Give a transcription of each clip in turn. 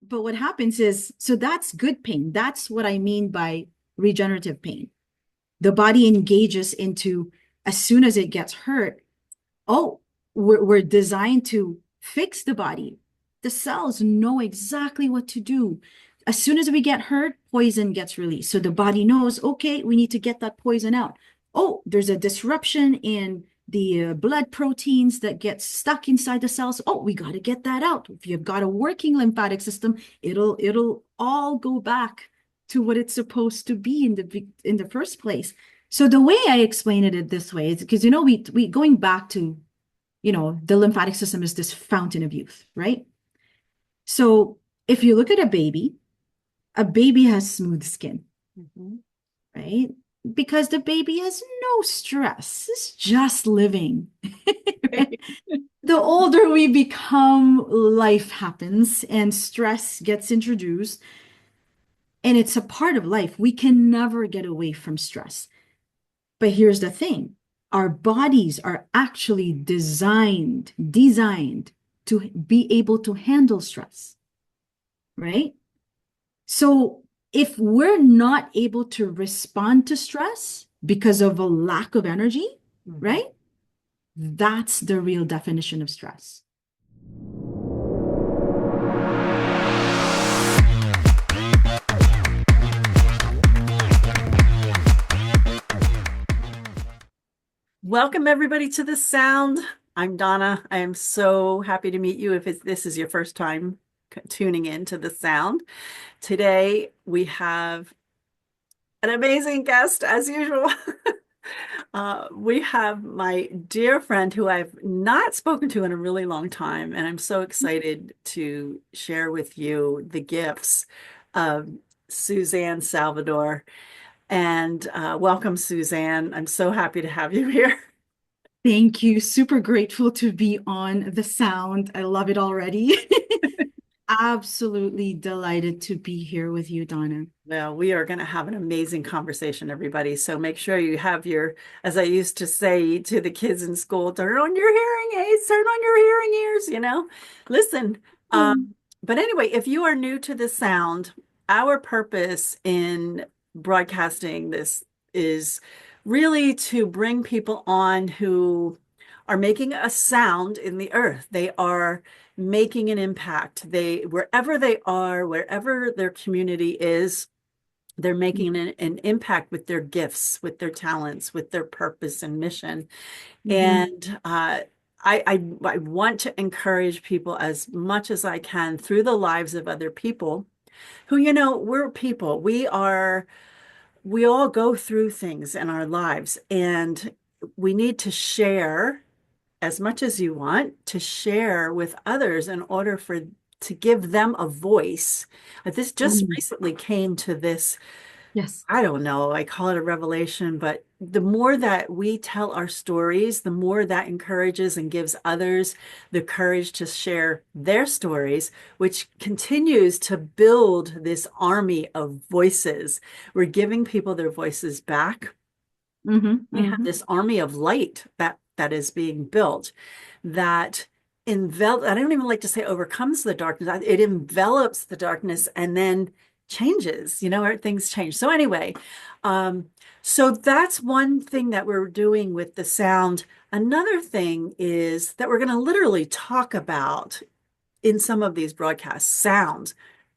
but what happens is, so that's good pain. That's what I mean by regenerative pain. The body engages into, as soon as it gets hurt, oh, we're designed to fix the body. The cells know exactly what to do. As soon as we get hurt, poison gets released. So the body knows, okay, we need to get that poison out. Oh, there's a disruption in the blood proteins that get stuck inside the cells. Oh, we got to get that out. If you've got a working lymphatic system, it'll all go back to what it's supposed to be in the first place. So the way I explain it this way is because, we going back to, the lymphatic system is this fountain of youth, right? So if you look at a baby has smooth skin, right? Because the baby has no stress. It's just living. Right? The older we become, life happens and stress gets introduced. And it's a part of life. We can never get away from stress. But here's the thing. Our bodies are actually designed to be able to handle stress, right? So if we're not able to respond to stress because of a lack of energy, right? That's the real definition of stress. Welcome everybody to The Sound. I'm Donna. I am so happy to meet you if this is your first time tuning in to The Sound. Today we have an amazing guest as usual. We have my dear friend who I've not spoken to in a really long time, and I'm so excited to share with you the gifts of Suzanne Salvador. And welcome, Suzanne. I'm so happy to have you here. Thank you. Super grateful to be on The Sound. I love it already. Absolutely delighted to be here with you, Donna. Well, we are going to have an amazing conversation, everybody. So make sure you have your, as I used to say to the kids in school, turn on your hearing aids, turn on your hearing ears, listen. But anyway, if you are new to The Sound, our purpose in broadcasting this is really to bring people on who are making a sound in the earth. They are making an impact. Wherever they are, wherever their community is, they're making an impact with their gifts, with their talents, with their purpose and mission. And I want to encourage people as much as I can through the lives of other people who, we're people. We all go through things in our lives, and we need to share as much as you want to share with others in order to give them a voice. This just recently came to this. Yes. I don't know, I call it a revelation, but the more that we tell our stories, the more that encourages and gives others the courage to share their stories, which continues to build this army of voices. We're giving people their voices back. We have this army of light that is being built that I don't even like to say overcomes the darkness. It envelops the darkness and then changes, things change. So anyway, so that's one thing that we're doing with The Sound. Another thing is that we're going to literally talk about in some of these broadcasts, sound,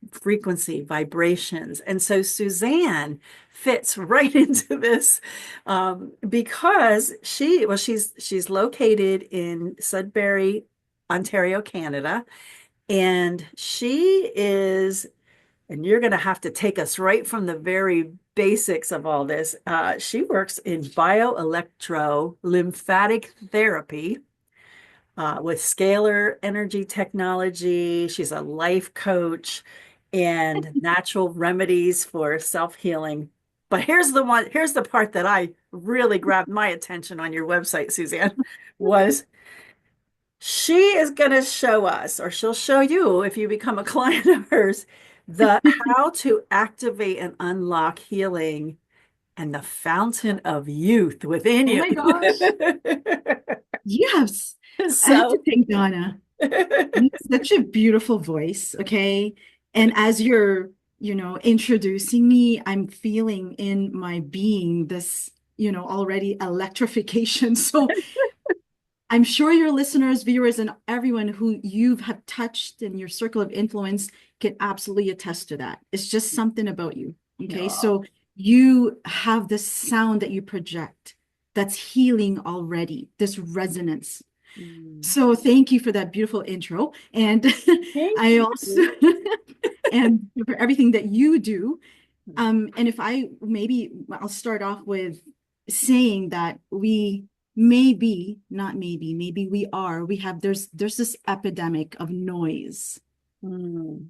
frequency, vibrations. And so Suzanne fits right into this because she's located in Sudbury, Ontario, Canada. And she is, and you're going to have to take us right from the very basics of all this. She works in Bio-Electro Lymphatic Therapy with Scalar Energy Technology. She's a life coach and natural remedies for self-healing. But here's the part that I really grabbed my attention on your website, Suzanne, was she is going to show us, or she'll show you if you become a client of hers, how to activate and unlock healing and the fountain of youth within you. Oh my gosh. Yes. So, I have to thank Donna. You have such a beautiful voice, okay? And as you're, introducing me, I'm feeling in my being this, already electrification. So I'm sure your listeners, viewers, and everyone who you have touched in your circle of influence can absolutely attest to that. It's just something about you. Okay. Yeah. So you have this sound that you project that's healing already, this resonance. Mm. So thank you for that beautiful intro. And Thank I also, you. and for everything that you do. And if I'll start off with saying that we not maybe we have, there's this epidemic of noise. Mm.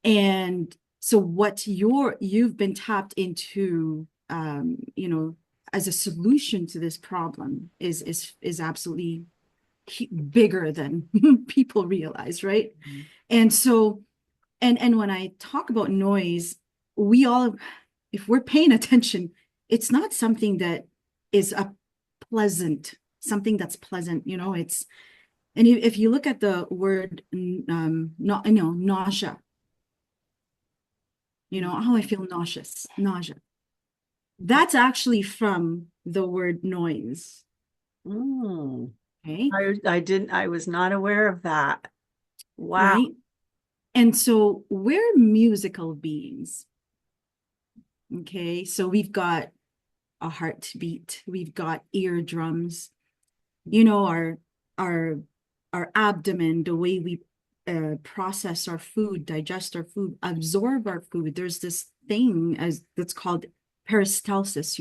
And so what you've been tapped into, as a solution to this problem is absolutely bigger than people realize, right? Mm. And so, and when I talk about noise, we all, if we're paying attention, it's not something that is something that's pleasant, it's, and if you look at the word, nausea, oh, I feel nausea. That's actually from the word noise. Mm. Okay. I was not aware of that. Wow. Right. And so we're musical beings. Okay. So we've got a heartbeat, we've got eardrums, our our our abdomen, the way we process our food, digest our food, absorb our food. There's this thing that's called peristalsis,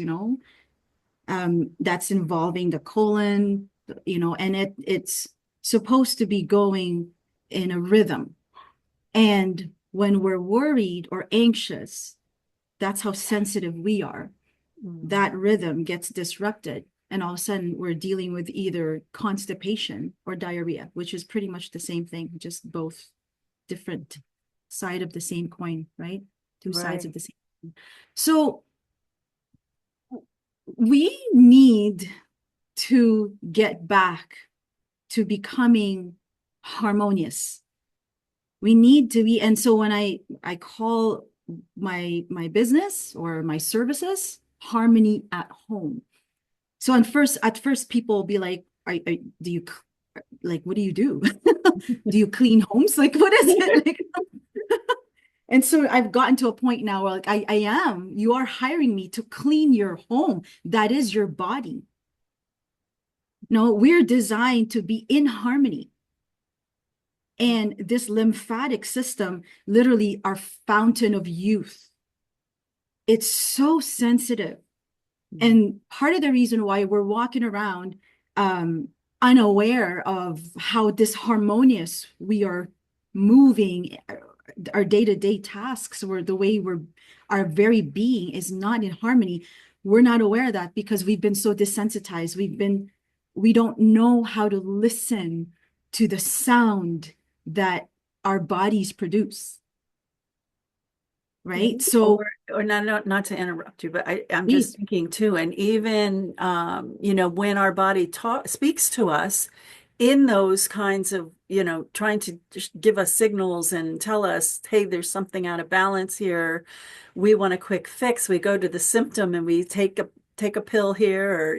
that's involving the colon, and it's supposed to be going in a rhythm. And when we're worried or anxious, that's how sensitive we are. Mm. That rhythm gets disrupted. And all of a sudden, we're dealing with either constipation or diarrhea, which is pretty much the same thing, just both different side of the same coin, right? Two sides Right. of the same coin. So we need to get back to becoming harmonious. We need to be, and so when I call my business or my services harmony at home. So at first people will be like, do you, like, what do you do? Do you clean homes? Like, what is it? Like, and so I've gotten to a point now where, like, you are hiring me to clean your home. That is your body. No, we're designed to be in harmony. And this lymphatic system, literally our fountain of youth, it's so sensitive. Mm. And part of the reason why we're walking around unaware of how disharmonious we are moving, our day-to-day tasks, or the way our very being is not in harmony. We're not aware of that because we've been so desensitized. We don't know how to listen to the sound that our bodies produce, right? So Or not to interrupt you, but I'm just please, thinking too, and even when our body speaks to us in those kinds of, trying to just give us signals and tell us, hey, there's something out of balance here. We want a quick fix. We go to the symptom and we take a pill here, or,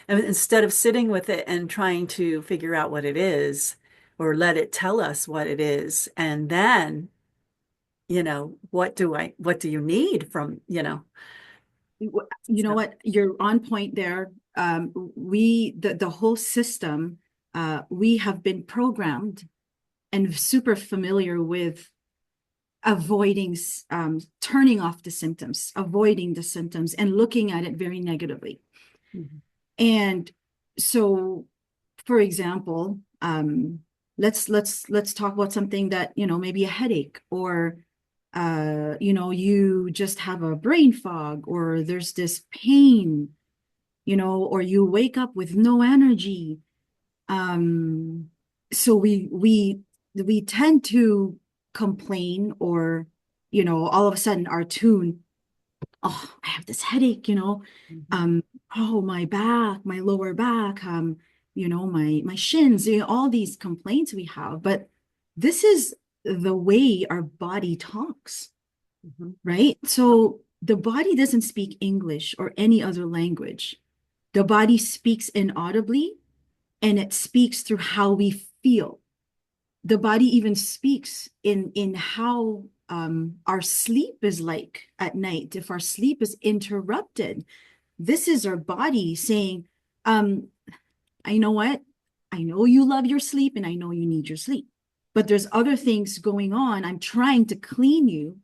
and instead of sitting with it and trying to figure out what it is, or let it tell us what it is, and then what do you need from, you know so. what, you're on point there. The whole system, we have been programmed and super familiar with avoiding, turning off the symptoms, avoiding the symptoms, and looking at it very negatively. Mhm. And so, for example, let's talk about something that, maybe a headache, or you just have a brain fog, or there's this pain, or you wake up with no energy. So we tend to complain, or, all of a sudden our tune, oh, I have this headache, Mhm. um, oh, my back, my lower back, my shins, all these complaints we have. But this is the way our body talks, Mhm. right? So the body doesn't speak English or any other language. The body speaks inaudibly, and it speaks through how we feel. The body even speaks in how our sleep is like at night. If our sleep is interrupted, this is our body saying, I know what? I know you love your sleep and I know you need your sleep, but there's other things going on. I'm trying to clean you.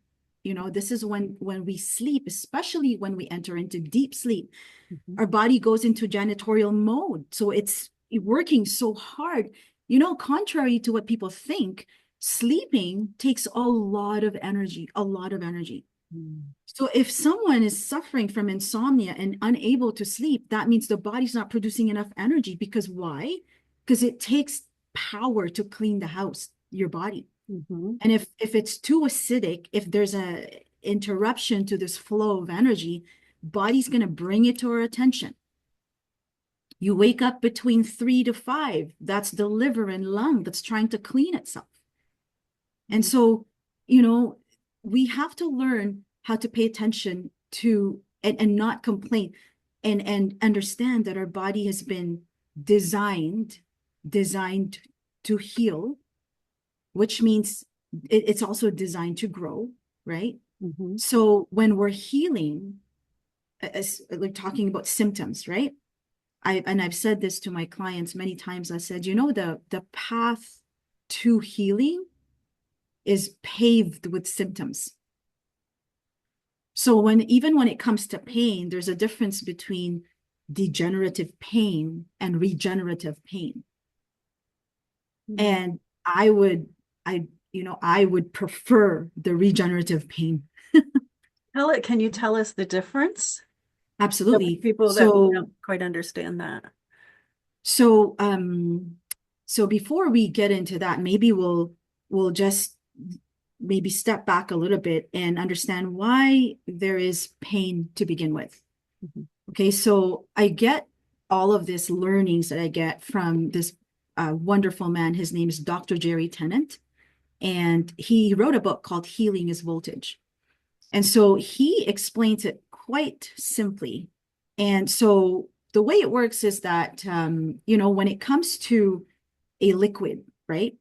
You know, this is when we sleep, especially when we enter into deep sleep, Mhm. our body goes into janitorial mode. So it's working so hard. You know, contrary to what people think, sleeping takes a lot of energy, a lot of energy. Mm. So if someone is suffering from insomnia and unable to sleep, that means the body's not producing enough energy. Because why? Because it takes power to clean the house, your body. Mhm. And if it's too acidic, if there's a interruption to this flow of energy, body's going to bring it to our attention. You wake up between 3 to 5. That's the liver and lung that's trying to clean itself. And Mm. so, you know, we have to learn how to pay attention to and not complain and understand that our body has been designed to heal, which means it's also designed to grow, right? Mhm. So when we're healing, as like talking about symptoms, right? I've said this to my clients many times. I said, you know, the path to healing is paved with symptoms. So even when it comes to pain, there's a difference between degenerative pain and regenerative pain. Mm. And I would prefer the regenerative pain. Can you tell us the difference? The Absolutely. people that don't quite understand that. So so before we get into that, maybe we'll just maybe step back a little bit and understand why there is pain to begin with. Mhm. Okay, so I get all of this learnings that I get from this wonderful man. His name is Dr. Jerry Tennant, and he wrote a book called Healing is Voltage. And so he explains it quite simply. And so the way it works is that, you know, when it comes to a liquid, right?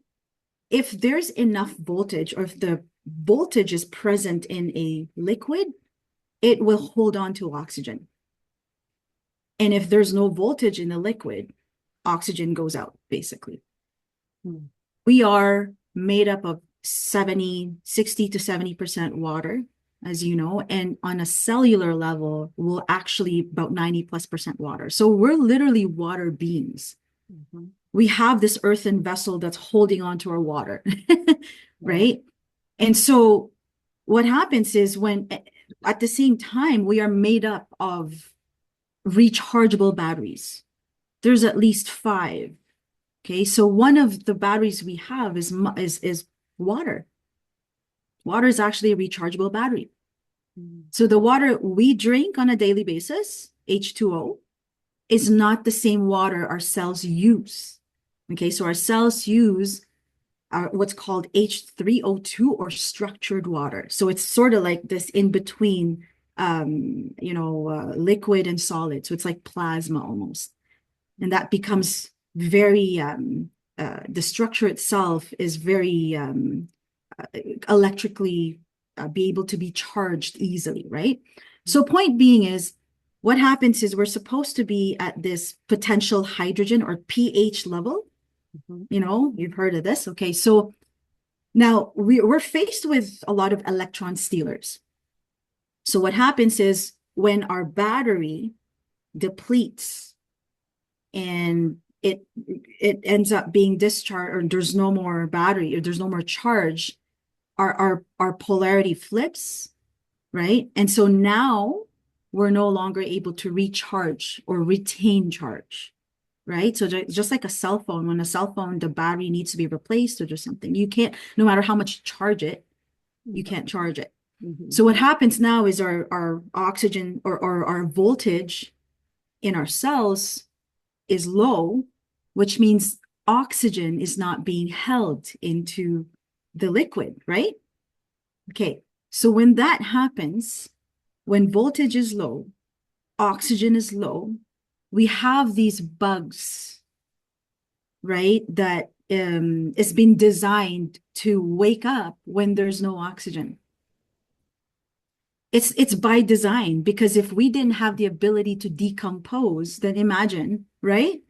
If there's enough voltage or if the voltage is present in a liquid, it will hold on to oxygen. And if there's no voltage in the liquid, oxygen goes out, basically. Mm. We are made up of 60 to 70% water, as you know, and on a cellular level, we're actually about 90+% water. So we're literally water beings. Mhm. We have this earthen vessel that's holding on to our water, Right. right? And so what happens is when at the same time, we are made up of rechargeable batteries. There's at least 5. Okay, so one of the batteries we have is water. Water is actually a rechargeable battery. Mm. So the water we drink on a daily basis, H2O, is not the same water our cells use. Okay, so our cells use what's called H3O2 or structured water. So it's sort of like this in between, liquid and solid. So it's like plasma almost. And that becomes very, the structure itself is very electrically be able to be charged easily, right? So point being is, what happens is we're supposed to be at this potential hydrogen or pH level. Mhm. You know, you've heard of this. Okay, so now we're faced with a lot of electron stealers. So what happens is when our battery depletes and it ends up being discharged or there's no more battery or there's no more charge, our polarity flips, right? And so now we're no longer able to recharge or retain charge, right? So just like a cell phone, when a cell phone, the battery needs to be replaced or just something, you can't, no matter how much you charge it, you can't charge it. Mhm. So what happens now is our oxygen or our voltage in our cells is low, which means oxygen is not being held into the liquid, right? Okay. So when that happens, when voltage is low, oxygen is low, we have these bugs, right? That is been designed to wake up when there's no oxygen. It's by design, because if we didn't have the ability to decompose, then imagine, right?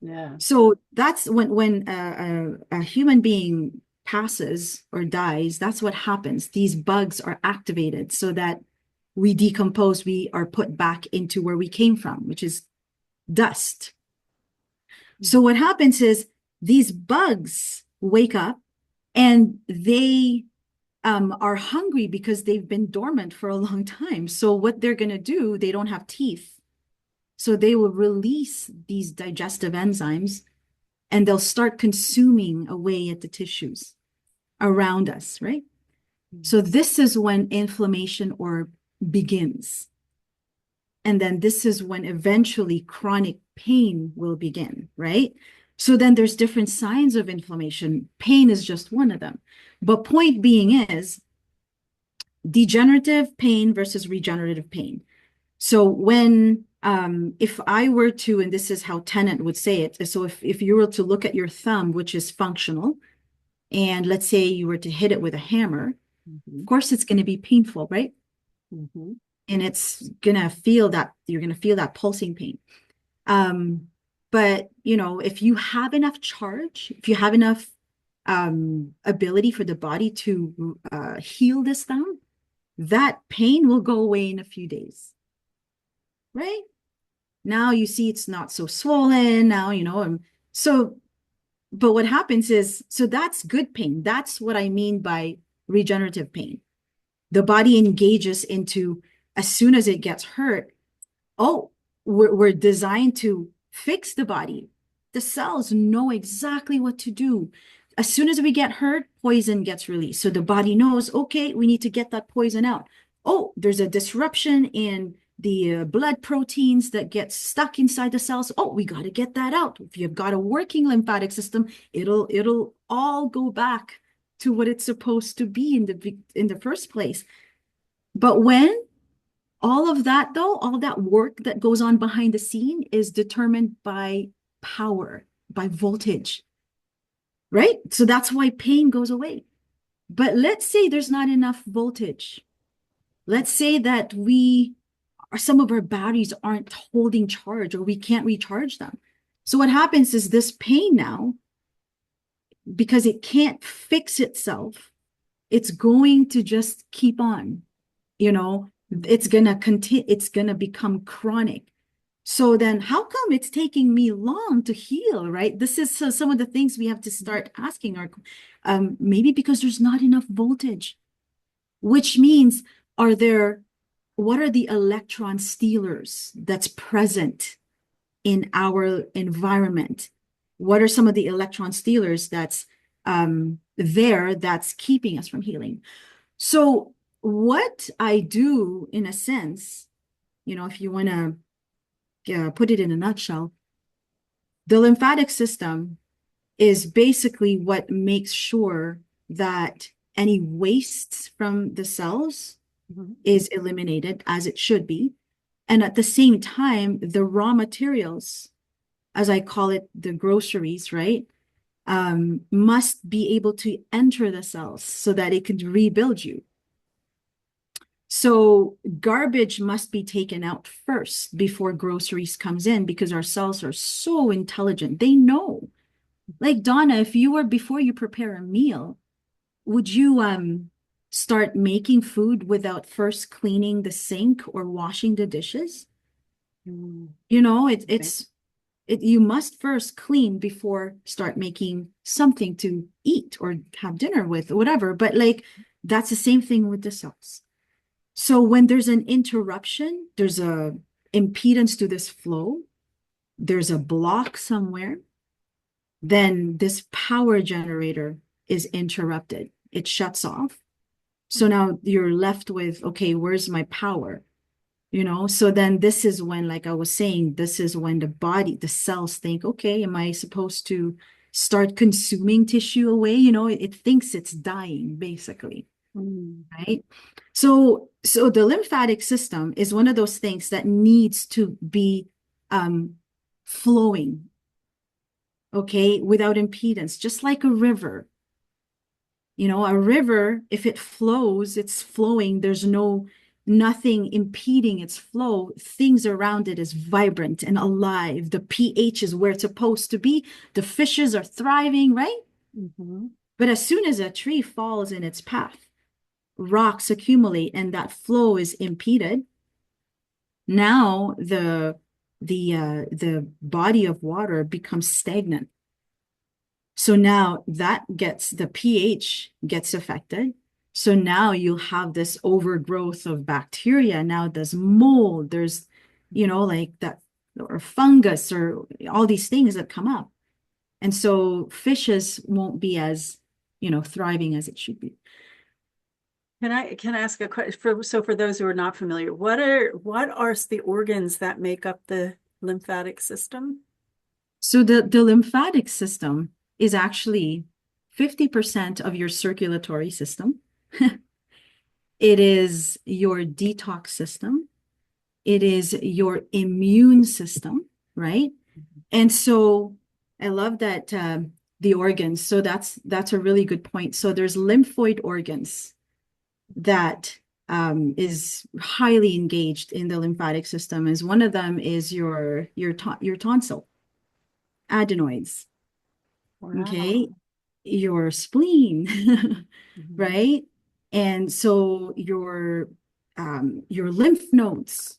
Yeah. So that's when a human being passes or dies, that's what happens. These bugs are activated so that we decompose, we are put back into where we came from, which is dust. So what happens is these bugs wake up and they are hungry because they've been dormant for a long time. So what they're going to do, they don't have teeth. So they will release these digestive enzymes and they'll start consuming away at the tissues around us, right? So this is when inflammation or begins. And then this is when eventually chronic pain will begin, right? So then there's different signs of inflammation. Pain is just one of them. But point being is degenerative pain versus regenerative pain. So when, if I were to, and this is how Tennant would say it, so if you were to look at your thumb, which is functional, and let's say you were to hit it with a hammer, of course it's going to be painful, right? And it's going to feel that, you're going to feel that pulsing pain. But, you know, if you have enough charge, if you have enough ability for the body to heal this thumb, that pain will go away in a few days, right? Now you see it's not so swollen now, you know, so, but what happens is, so that's good pain. That's what I mean by regenerative pain. The body engages into, as soon as it gets hurt, oh, we're designed to fix the body. The cells know exactly what to do. As soon as we get hurt, poison gets released. So the body knows, okay, we need to get that poison out. Oh, there's a disruption in the blood proteins that get stuck inside the cells. Oh, we got to get that out. If you've got a working lymphatic system, it'll all go back to what it's supposed to be in the first place. But when all of that, though, all that work that goes on behind the scene is determined by power, by voltage, right? So that's why pain goes away. But let's say there's not enough voltage. Let's say that some of our batteries aren't holding charge or we can't recharge them. So what happens is this pain now, because it can't fix itself, it's going to just keep on, you know, it's going to continue, it's going to become chronic. So then how come it's taking me long to heal, right? This is some of the things we have to start asking maybe because there's not enough voltage, which means what are the electron stealers that's present in our environment? What are some of the electron stealers that's that's keeping us from healing? So what I do, in a sense, you know, if you want to put it in a nutshell, the lymphatic system is basically what makes sure that any wastes from the cells is eliminated as it should be. And at the same time, the raw materials, as I call it, the groceries, right, must be able to enter the cells so that it can rebuild you. So garbage must be taken out first before groceries comes in, because our cells are so intelligent. They know. Like Donna, if you were, before you prepare a meal, would you start making food without first cleaning the sink or washing the dishes? You know, you must first clean before start making something to eat or have dinner with or whatever. But like, that's the same thing with the cells. So when there's an interruption, there's a impedance to this flow, there's a block somewhere, then this power generator is interrupted. It shuts off. So now you're left with, okay, where's my power? You know, so then this is when, like I was saying, this is when the cells think, okay, am I supposed to start consuming tissue away. You know, it thinks it's dying, basically, right? So the lymphatic system is one of those things that needs to be flowing, okay, without impedance, just like a river. You know, a river, if it flows, it's flowing. There's nothing impeding its flow. Things around it is vibrant and alive. The pH is where it's supposed to be. The fishes are thriving, right? But as soon as a tree falls in its path, rocks accumulate and that flow is impeded. Now the body of water becomes stagnant. So now the pH gets affected. So now you'll have this overgrowth of bacteria. Now there's mold, there's, you know, like that, or fungus, or all these things that come up. And so fishes won't be as, you know, thriving as it should be. Can I ask a question? So for those who are not familiar, what are the organs that make up the lymphatic system? So the lymphatic system is actually 50% of your circulatory system. It is your detox system. It is your immune system, right? And so I love that the organs. So that's a really good point. So there's lymphoid organs that is highly engaged in the lymphatic system. As one of them is your tonsil, adenoids. Wow. Okay, your spleen, right? And so your lymph nodes,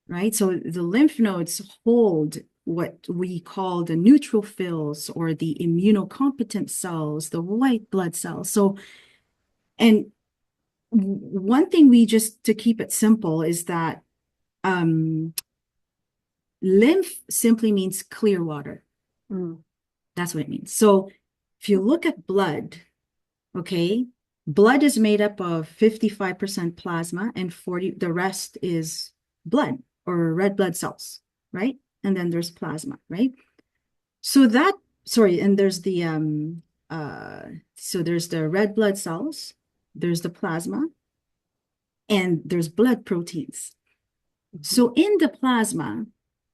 right? So the lymph nodes hold what we call the neutrophils, or the immunocompetent cells, the white blood cells. So, and one thing just to keep it simple is that lymph simply means clear water. That's what it means. So if you look at blood, okay, blood is made up of 55% plasma and the rest is blood, or red blood cells, right? And then there's plasma, right? So and there's there's the red blood cells, there's the plasma, and there's blood proteins. So in the plasma,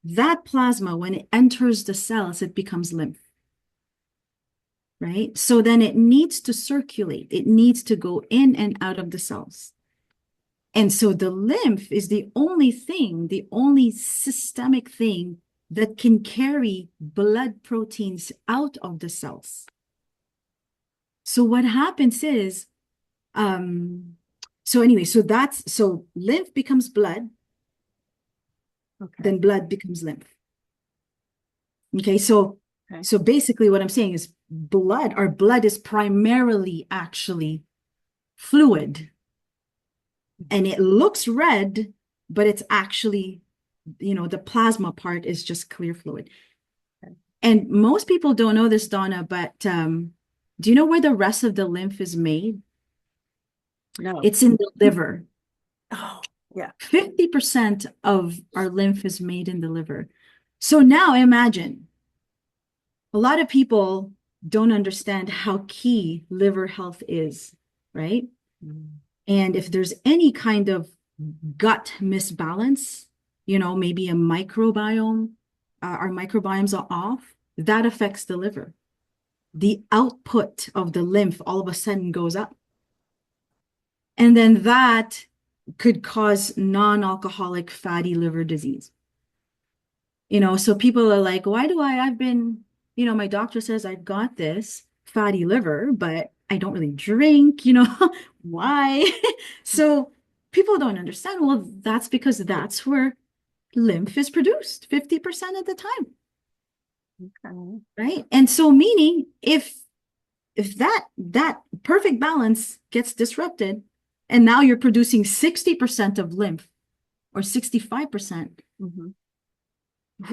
that plasma, when it enters the cells, it becomes lymph. Right? So then it needs to circulate. It needs to go in and out of the cells. And so the lymph is the only systemic thing that can carry blood proteins out of the cells. So what happens is, so lymph becomes blood, then blood becomes lymph. Okay, so basically what I'm saying is our blood is primarily actually fluid, and it looks red, but it's actually, you know, the plasma part is just clear fluid. And most people don't know this, Donna, but do you know where the rest of the lymph is made? No. It's in the liver. Oh, yeah. 50% of our lymph is made in the liver. So now imagine, a lot of people don't understand how key liver health is, right? And if there's any kind of gut misbalance, you know, maybe a microbiome, our microbiomes are off, that affects the liver. The output of the lymph all of a sudden goes up. And then that could cause non-alcoholic fatty liver disease. You know, so people are like, I've been, you know, my doctor says I've got this fatty liver, but I don't really drink, you know, why? So people don't understand. Well, that's because that's where lymph is produced 50% of the time. Okay. Right. And so meaning if that perfect balance gets disrupted, and now you're producing 60% of lymph or 65%.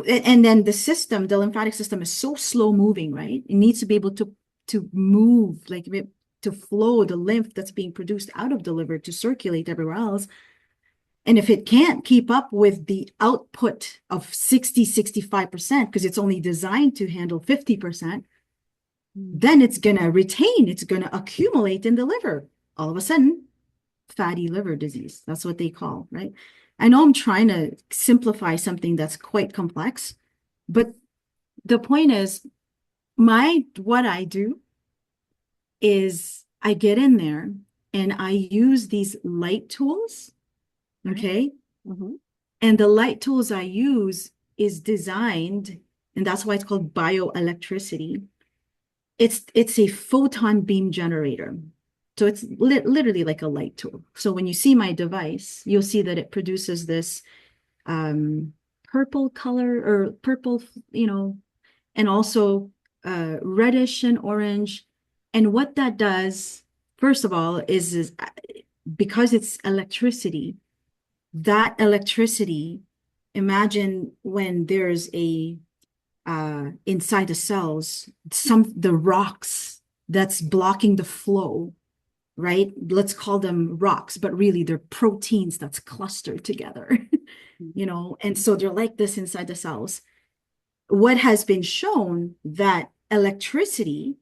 And then the lymphatic system is so slow moving, right? It needs to be able to move, like to flow the lymph that's being produced out of the liver to circulate everywhere else. And if it can't keep up with the output of 65%, because it's only designed to handle 50%, then it's going to retain, it's going to accumulate in the liver. All of a sudden, fatty liver disease. That's what they call, right? I know I'm trying to simplify something that's quite complex, but the point is, what I do is I get in there and I use these light tools, okay? Mhm. And the light tools I use is designed, and that's why it's called bioelectricity. It's a photon beam generator. So it's literally like a light tool. So when you see my device, you'll see that it produces this purple color or purple, and also reddish and orange. And what that does, first of all, is because it's electricity, that electricity, imagine when there's a inside the cells, the rocks that's blocking the flow, right? Let's call them rocks, but really they're proteins that's clustered together, and so they're like this inside the cells. What has been shown that electricity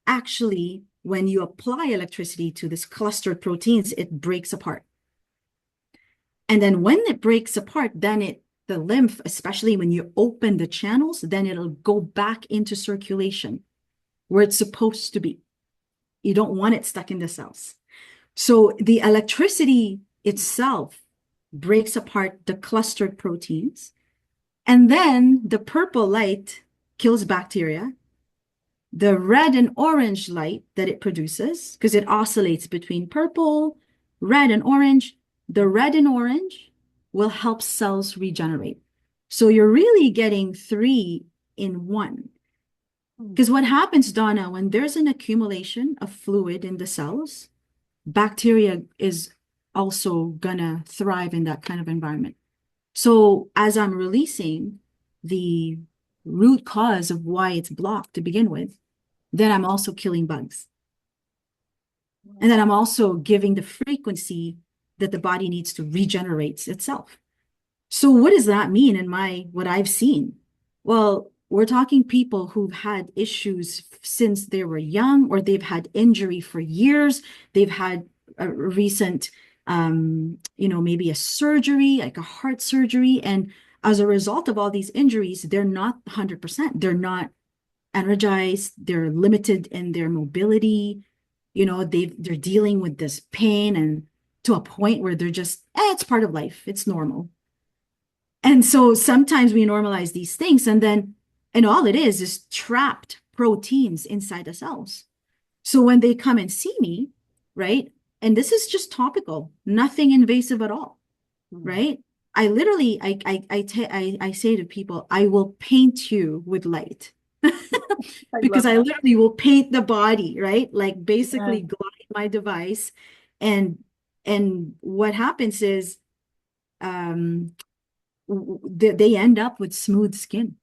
actually, when you apply electricity to this clustered proteins, it breaks apart. And then when it breaks apart, then the lymph, especially when you open the channels, then it'll go back into circulation where it's supposed to be. You don't want it stuck in the cells. So the electricity itself breaks apart the clustered proteins. And then the purple light kills bacteria. The red and orange light that it produces, because it oscillates between purple, red, and orange, the red and orange will help cells regenerate. So you're really getting 3 in 1. Because what happens, Donna, when there's an accumulation of fluid in the cells, bacteria is also gonna thrive in that kind of environment. So as I'm releasing the root cause of why it's blocked to begin with, then I'm also killing bugs. And then I'm also giving the frequency that the body needs to regenerate itself. So what does that mean in what I've seen? Well, we're talking people who've had issues since they were young, or they've had injury for years. They've had a recent, maybe a surgery, like a heart surgery. And as a result of all these injuries, they're not 100%. They're not energized. They're limited in their mobility. They're dealing with this pain, and to a point where they're just, it's part of life. It's normal. And so sometimes we normalize these things, and all it is trapped proteins inside the cells. So when they come and see me, right? And this is just topical, nothing invasive at all, right? I literally, I say to people, I will paint you with light. Because I literally will paint the body, right? Like basically glide my device. And what happens is they end up with smooth skin.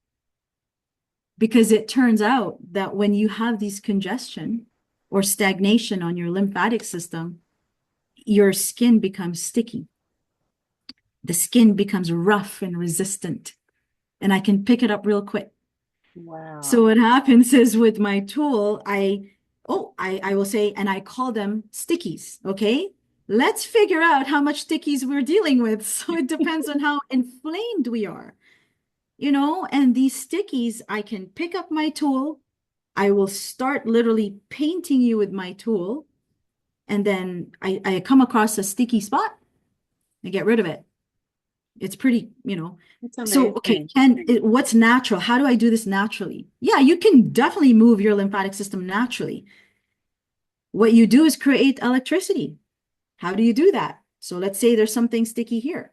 Because it turns out that when you have these congestion or stagnation on your lymphatic system, your skin becomes sticky. The skin becomes rough and resistant. And I can pick it up real quick. Wow. So what happens is with my tool, I will say, and I call them stickies, okay? Let's figure out how much stickies we're dealing with. So it depends on how inflamed we are, and these stickies, I can pick up my tool. I will start literally painting you with my tool. And then I come across a sticky spot, I get rid of it. It's pretty, So, okay, what's natural? How do I do this naturally? Yeah, you can definitely move your lymphatic system naturally. What you do is create electricity. How do you do that? So let's say there's something sticky here,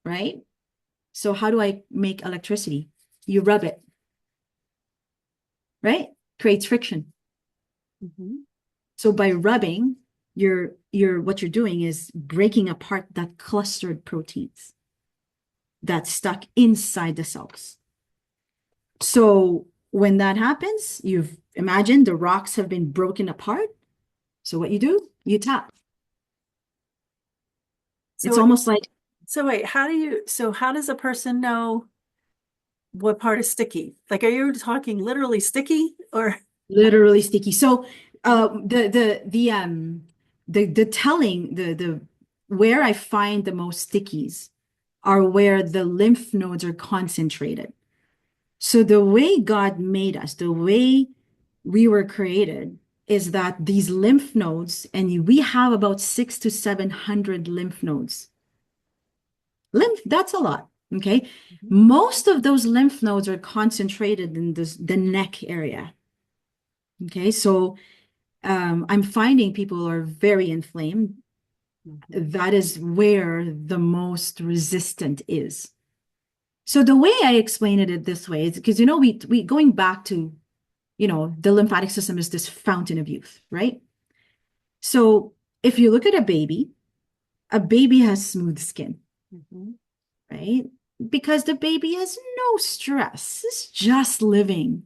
right? So how do I make electricity? You rub it, right? Creates friction. So by rubbing, what you're doing is breaking apart that clustered proteins that's stuck inside the cells. So when that happens, you've imagined the rocks have been broken apart. So what you do, you tap. It's almost like. So wait, how does a person know what part is sticky? Like, are you talking literally sticky or? literally sticky. So the telling the where I find the most stickies are where the lymph nodes are concentrated. So the way God made us, the way we were created, is that these lymph nodes, and we have about 600 to 700 lymph nodes. That's a lot. Okay. Mhm. Most of those lymph nodes are concentrated in the neck area. Okay. So I'm finding people are very inflamed. Mhm. That is where the most resistant is. So the way I explain it this way is because, we going back to, the lymphatic system is this fountain of youth, right? So if you look at a baby has smooth skin, Mhm. right? Because the baby has no stress. It's just living.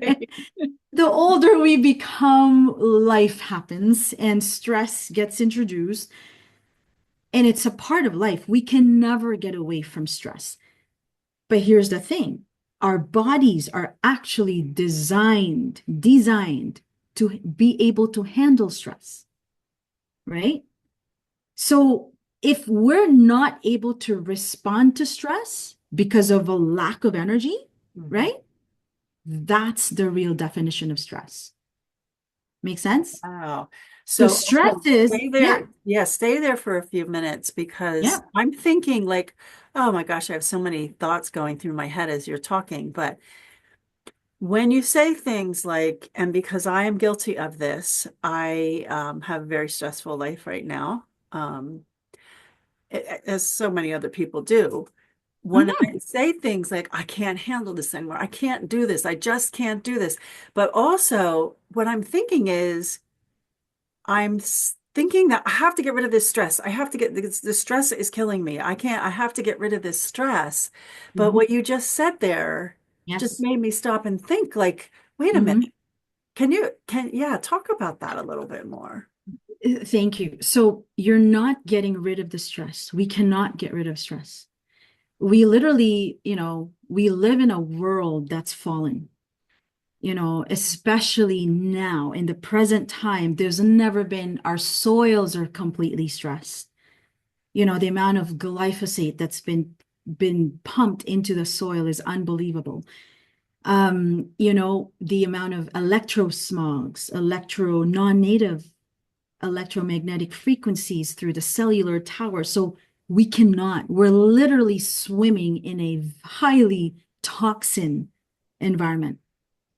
Right? The older we become, life happens and stress gets introduced, and it's a part of life. We can never get away from stress. But here's the thing. Our bodies are actually designed to be able to handle stress, right? So if we're not able to respond to stress because of a lack of energy, Mhm. right? That's the real definition of stress. Make sense? Wow. So So, stress okay, is, stay yeah, there. Yeah, stay there for a few minutes because yeah. I'm thinking like, oh my gosh, I have so many thoughts going through my head as you're talking. But when you say things like, and because I am guilty of this, I have a very stressful life right now, as so many other people do. When Mhm. I say things like, I can't handle this anymore, I can't do this, I just can't do this. But also, what I'm thinking is, thinking that I have to get rid of this stress. I have to get the stress is killing me. I have to get rid of this stress. But Mhm. what you just said there just Yes. made me stop and think like, wait a Mhm. minute. Yeah, talk about that a little bit more. Thank you. So you're not getting rid of the stress. We cannot get rid of stress. We literally, we live in a world that's fallen, especially now in the present time. There's never been, our soils are completely stressed. The amount of glyphosate that's been pumped into the soil is unbelievable. The amount of electrosmogs, non-native electromagnetic frequencies through the cellular tower. So we're literally swimming in a highly toxin environment,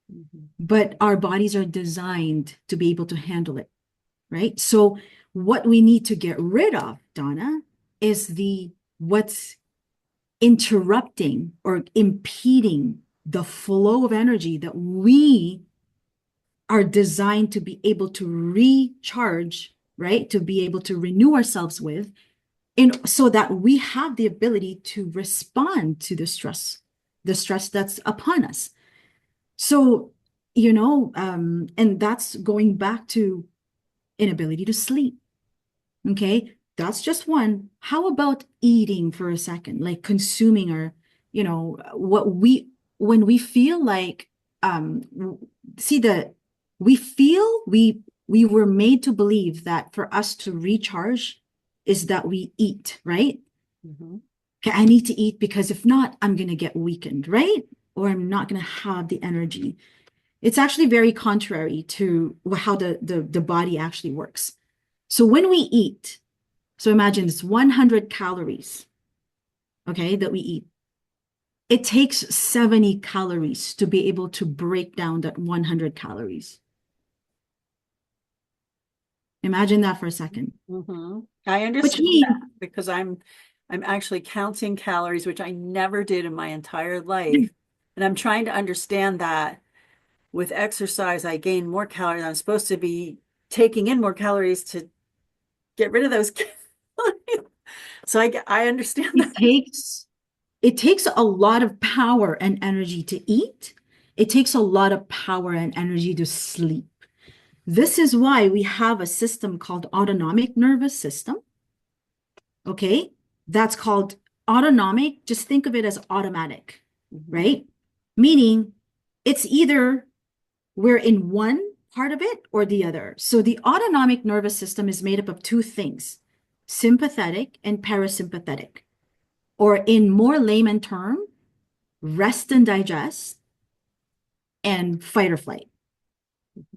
Mhm. but our bodies are designed to be able to handle it, right? So what we need to get rid of, Donna, is what's interrupting or impeding the flow of energy that we are designed to be able to recharge, right? To be able to renew ourselves with, and so that we have the ability to respond to the stress that's upon us. So, and that's going back to inability to sleep. Okay. That's just one. How about eating for a second, like consuming our, when we feel like, see the, we feel we were made to believe that for us to recharge is that we eat, right? Mhm. Okay, I need to eat because if not, I'm going to get weakened, right? Or I'm not going to have the energy. It's actually very contrary to how the body actually works. So when we eat, so imagine it's 100 calories, okay, that we eat. It takes 70 calories to be able to break down that 100 calories. Imagine that for a second. I Which understand that means, because I'm actually counting calories, which I never did in my entire life. And I'm trying to understand that with exercise, I gain more calories. I'm supposed to be taking in more calories to get rid of those calories. So I understand it that. takes it takes a lot of power and energy to eat. It takes a lot of power and energy to sleep. This is why we have a system called autonomic nervous system. Okay. That's called autonomic. Just think of it as automatic, Mhm. right? Meaning it's either we're in one part of it or the other. So the autonomic nervous system is made up of two things, sympathetic and parasympathetic, or in more layman term, rest and digest and fight or flight,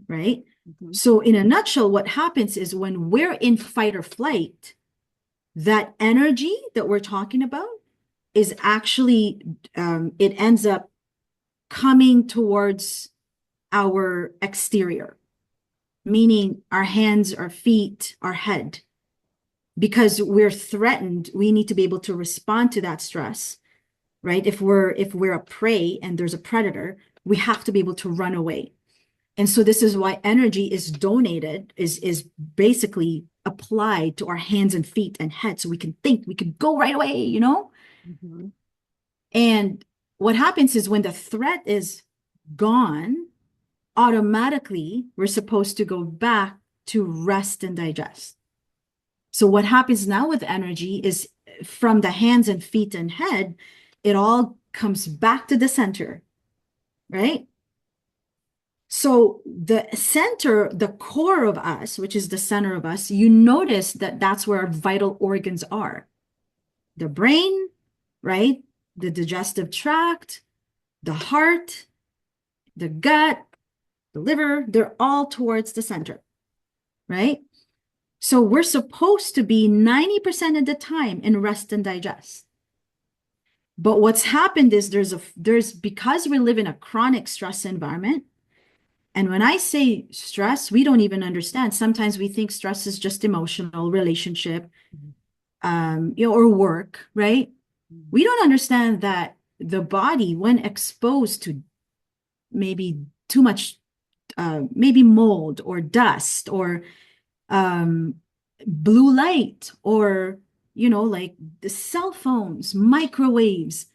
right? Mhm. So in a nutshell, what happens is when we're in fight or flight, that energy that we're talking about is actually, it ends up coming towards our exterior, meaning our hands, our feet, our head. Because we're threatened, we need to be able to respond to that stress, right? If we're a prey and there's a predator, we have to be able to run away. And so this is why energy is donated, is basically applied to our hands and feet and head, so we can think, we can go right away, you know? Mhm. And what happens is when the threat is gone, automatically we're supposed to go back to rest and digest. So what happens now with energy is from the hands and feet and head, it all comes back to the center, right? So the center, the core of us, which is the center of us, you notice that that's where our vital organs are. The brain, right? The digestive tract, the heart, the gut, the liver, they're all towards the center, right? So we're supposed to be 90% of the time in rest and digest. But what's happened is there's because we live in a chronic stress environment. And when I say stress, we don't even understand. Sometimes we think stress is just emotional, relationship, or work, right? We don't understand that the body, when exposed to maybe too much, maybe mold or dust or blue light or, like the cell phones, microwaves,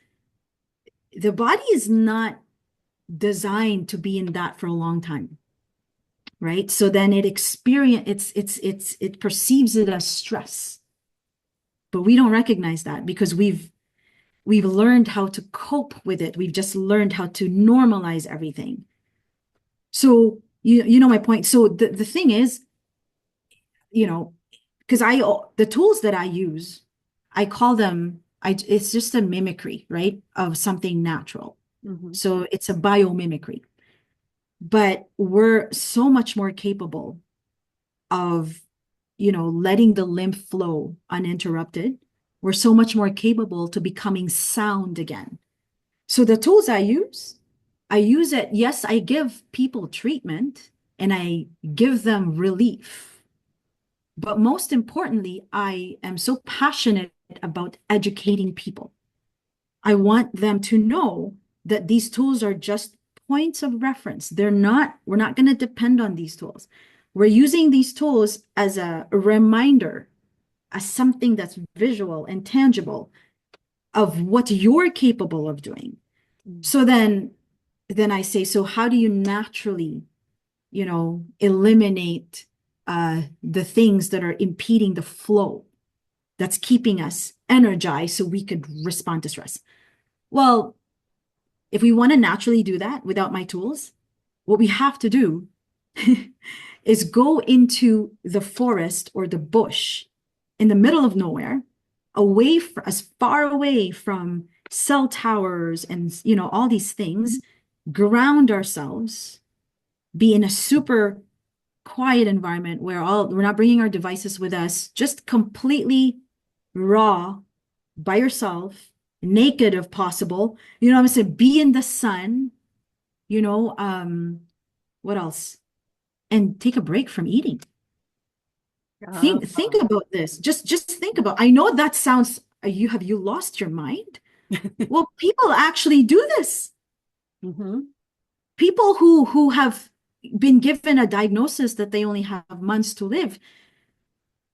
the body is not designed to be in that for a long time, right? So then it perceives it as stress, but we don't recognize that because we've learned how to cope with it. We've just learned how to normalize everything. So you know my point. So the thing is, because the tools that I use, I call them, it's just a mimicry, right, of something natural. Mhm. So it's a biomimicry. But we're so much more capable of, letting the lymph flow uninterrupted. We're so much more capable to becoming sound again. So the tools I use it. Yes, I give people treatment and I give them relief. But most importantly, I am so passionate about educating people. I want them to know that these tools are just points of reference. We're not going to depend on these tools. We're using these tools as a reminder, as something that's visual and tangible of what you're capable of doing. So then I say, so how do you naturally, eliminate the things that are impeding the flow that's keeping us energized so we could respond to stress? Well, if we want to naturally do that without my tools, what we have to do is go into the forest or the bush in the middle of nowhere, as far away from cell towers and, all these things, ground ourselves, be in a super quiet environment where we're not bringing our devices with us, just completely raw by yourself, naked if possible. What I'm saying? Be in the sun, what else? And take a break from eating. Think Oh. about this. Just think about. I know that sounds, you lost your mind? Well, people actually do this. Mhm. People who have been given a diagnosis that they only have months to live,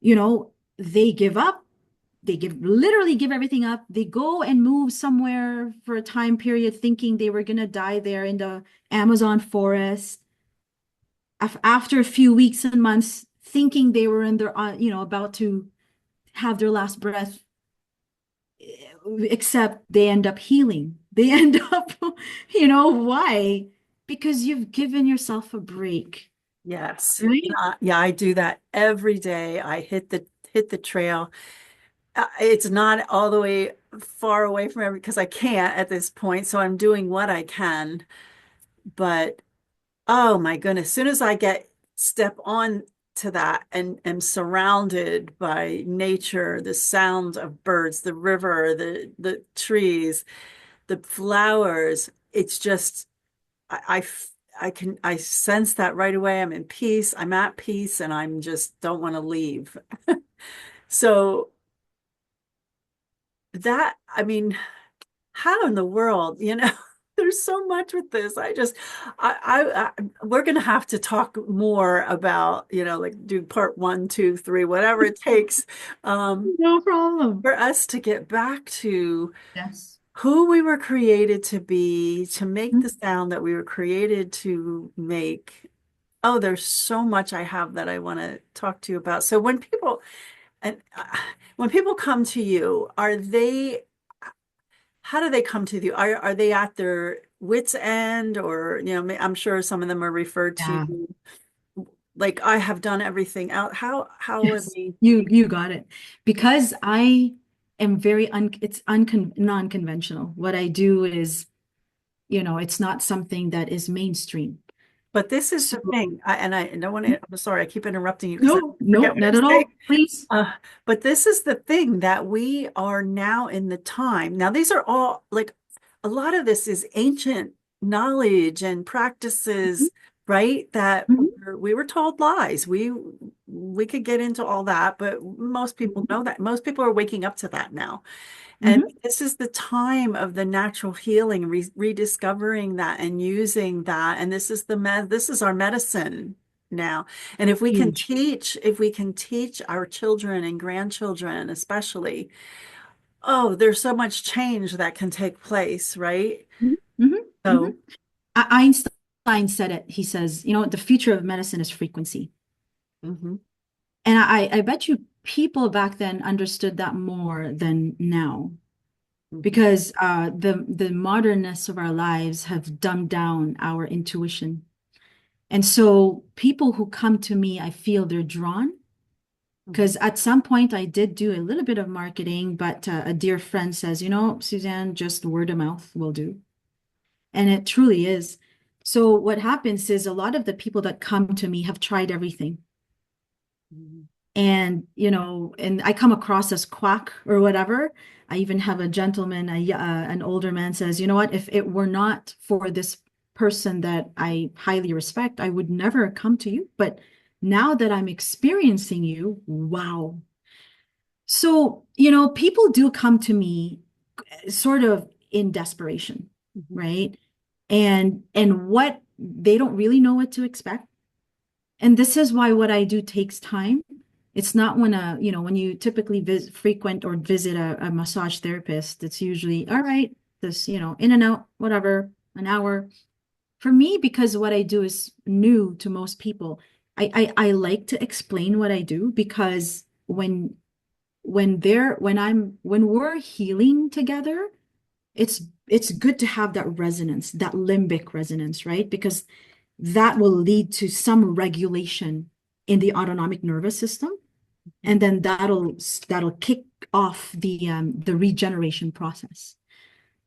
they give up. They literally give everything up. They go and move somewhere for a time period thinking they were going to die there in the Amazon forest. After a few weeks and months, thinking they were in their, about to have their last breath, except they end up healing. They end up, why? because you've given yourself a break, Yes. right? Yeah, I do that every day. I hit the trail. It's not all the way far away from every because I can't at this point, so I'm doing what I can. But oh my goodness, as soon as I get step on to that and am surrounded by nature, the sound of birds, the river, the trees, the flowers, it's just I sense that right away. I'm in peace. I'm at peace, and I'm just don't want to leave. So that, I mean, how in the world, there's so much with this. We're gonna have to talk more about, like do part one, two, three, whatever it takes, No problem. for us to get back to Yes. who we were created to be, to make the Mhm. sound that we were created to make. Oh, there's so much I have that I want to talk to you about. So and when people come to you, how do they come to you? Are they at their wits' end, or I'm sure some of them are referred to Yeah. like I have done everything out. How are Yes. they? You got it. Because I am very it's non-conventional. What I do is, it's not something that is mainstream. But this is So the thing, and I don't want to. I'm sorry, I keep interrupting you because I no, no, forget what not I'm at saying. all. Please. Uh, but this is the thing that we are now in the time. Now, these are all like a lot of this is ancient knowledge and Mhm, practices, right? That mhm, we were told lies. We could get into all that, but most people mhm, know that. Most people are waking up to that now. And mhm. this is the time of the natural healing, rediscovering that and using that. And this is our medicine now. And Huge. if we can teach our children and grandchildren, especially, oh, there's so much change that can take place, right? Mhm, mhm, So, mhm. Einstein said it. He says, the future of medicine is frequency. mhm, And I bet you people back then understood that more than now, mhm, because the modernness of our lives have dumbed down our intuition. And so people who come to me, I feel they're drawn mhm, because at some point I did do a little bit of marketing, but a dear friend says, Suzanne, just word of mouth will do. And it truly is. So what happens is a lot of the people that come to me have tried everything. mhm, And I come across as quack or whatever. I even have a gentleman, an older man says, you know what, if it were not for this person that I highly respect, I would never come to you. But now that I'm experiencing you, wow. So, people do come to me sort of in desperation, mhm, right? And what they don't really know what to expect. And this is why what I do takes time. It's not when you typically frequent or visit a massage therapist, it's usually, all right, this, in and out, whatever, an hour. For me, because what I do is new to most people, I like to explain what I do because when we're healing together, it's good to have that resonance, that limbic resonance, right? Because that will lead to some regulation in the autonomic nervous system, mhm. and then that'll kick off the regeneration process.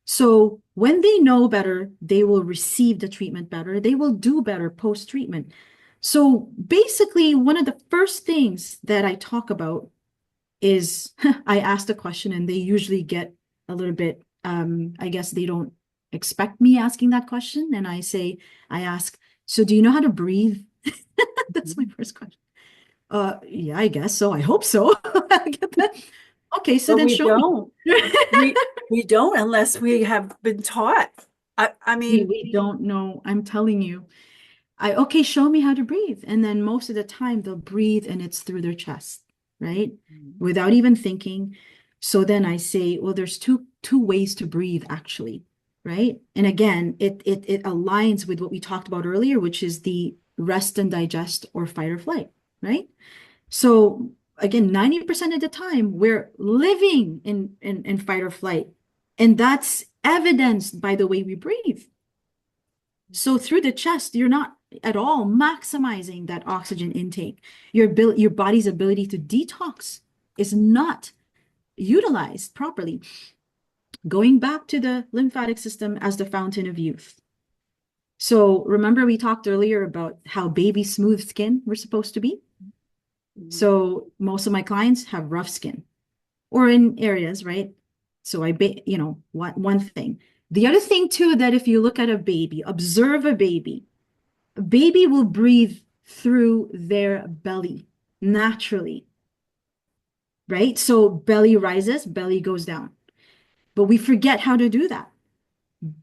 So when they know better, they will receive the treatment better. They will do better post-treatment. So basically, one of the first things that I talk about is I ask the question, and they usually get a little bit, I guess they don't expect me asking that question. And I ask, so do you know how to breathe? That's my first question. Yeah, I guess so. I hope so. I get that. Okay, so But then we show me. don't. We we don't unless we have been taught. I mean, We don't know. I'm telling you. Okay, show me how to breathe. And then most of the time they'll breathe and it's through their chest, right? Without even thinking. So then I say, well, there's two ways to breathe actually, right? And again, it aligns with what we talked about earlier, which is the rest and digest or fight or flight, right? So again, 90% of the time we're living in fight or flight. And that's evidenced by the way we breathe. So through the chest, you're not at all maximizing that oxygen intake. Your body's ability to detox is not utilized properly. Going back to the lymphatic system as the fountain of youth. So remember we talked earlier about how baby smooth skin we're supposed to be? So most of my clients have rough skin or in areas, right? So one thing. The other thing too, that if you look at a baby, observe a baby will breathe through their belly naturally, right? So belly rises, belly goes down. But we forget how to do that.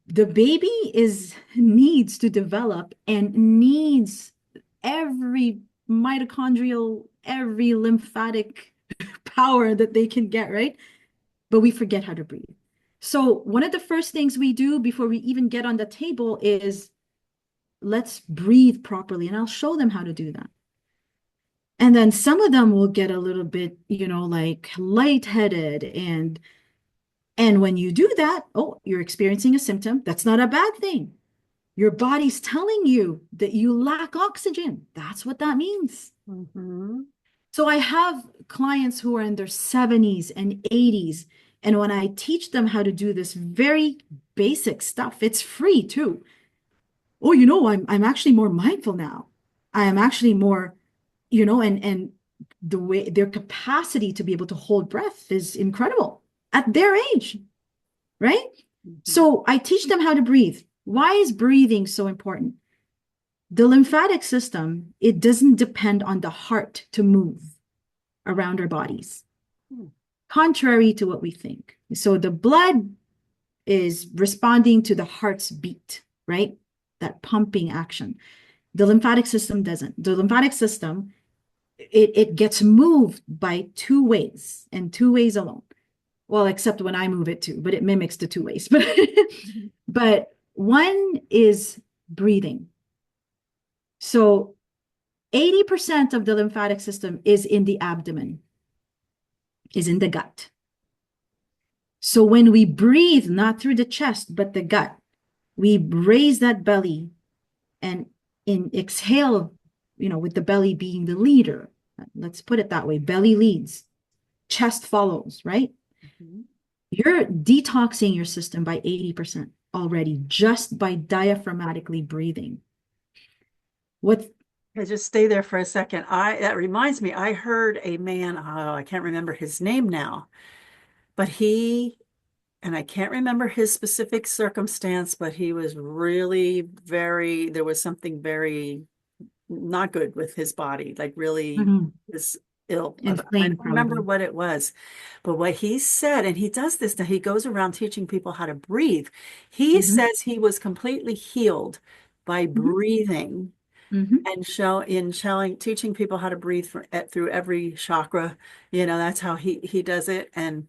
The baby needs to develop and needs every mitochondrial, every lymphatic power that they can get, right? But we forget how to breathe. So one of the first things we do before we even get on the table is let's breathe properly. And I'll show them how to do that. And then some of them will get a little bit, like lightheaded. And when you do that, oh, you're experiencing a symptom. That's not a bad thing. Your body's telling you that you lack oxygen. That's what that means. So I have clients who are in their 70s and 80s. And when I teach them how to do this very basic stuff, it's free too. Oh, I'm actually more mindful now. I am actually more, and the way their capacity to be able to hold breath is incredible at their age, right? So I teach them how to breathe. Why is breathing so important? The lymphatic system, it doesn't depend on the heart to move around our bodies, contrary to what we think. So the blood is responding to the heart's beat, right? That pumping action. The lymphatic system doesn't. The lymphatic system, it gets moved by two ways and two ways alone. Well, except when I move it too, but it mimics the two ways. But one is breathing. So 80% of the lymphatic system is in the abdomen, is in the gut. So when we breathe, not through the chest, but the gut, we raise that belly and exhale, with the belly being the leader. Let's put it that way. Belly leads, chest follows, right? You're detoxing your system by 80% already just by diaphragmatically breathing. Just stay there for a second. That reminds me, I heard a man, I can't remember his name now, but and I can't remember his specific circumstance, but he was really there was something very not good with his body, like really was ill. I don't remember what it was, but what he said, and he does this now, he goes around teaching people how to breathe. He says he was completely healed by breathing and teaching people how to breathe through every chakra. That's how he does it. And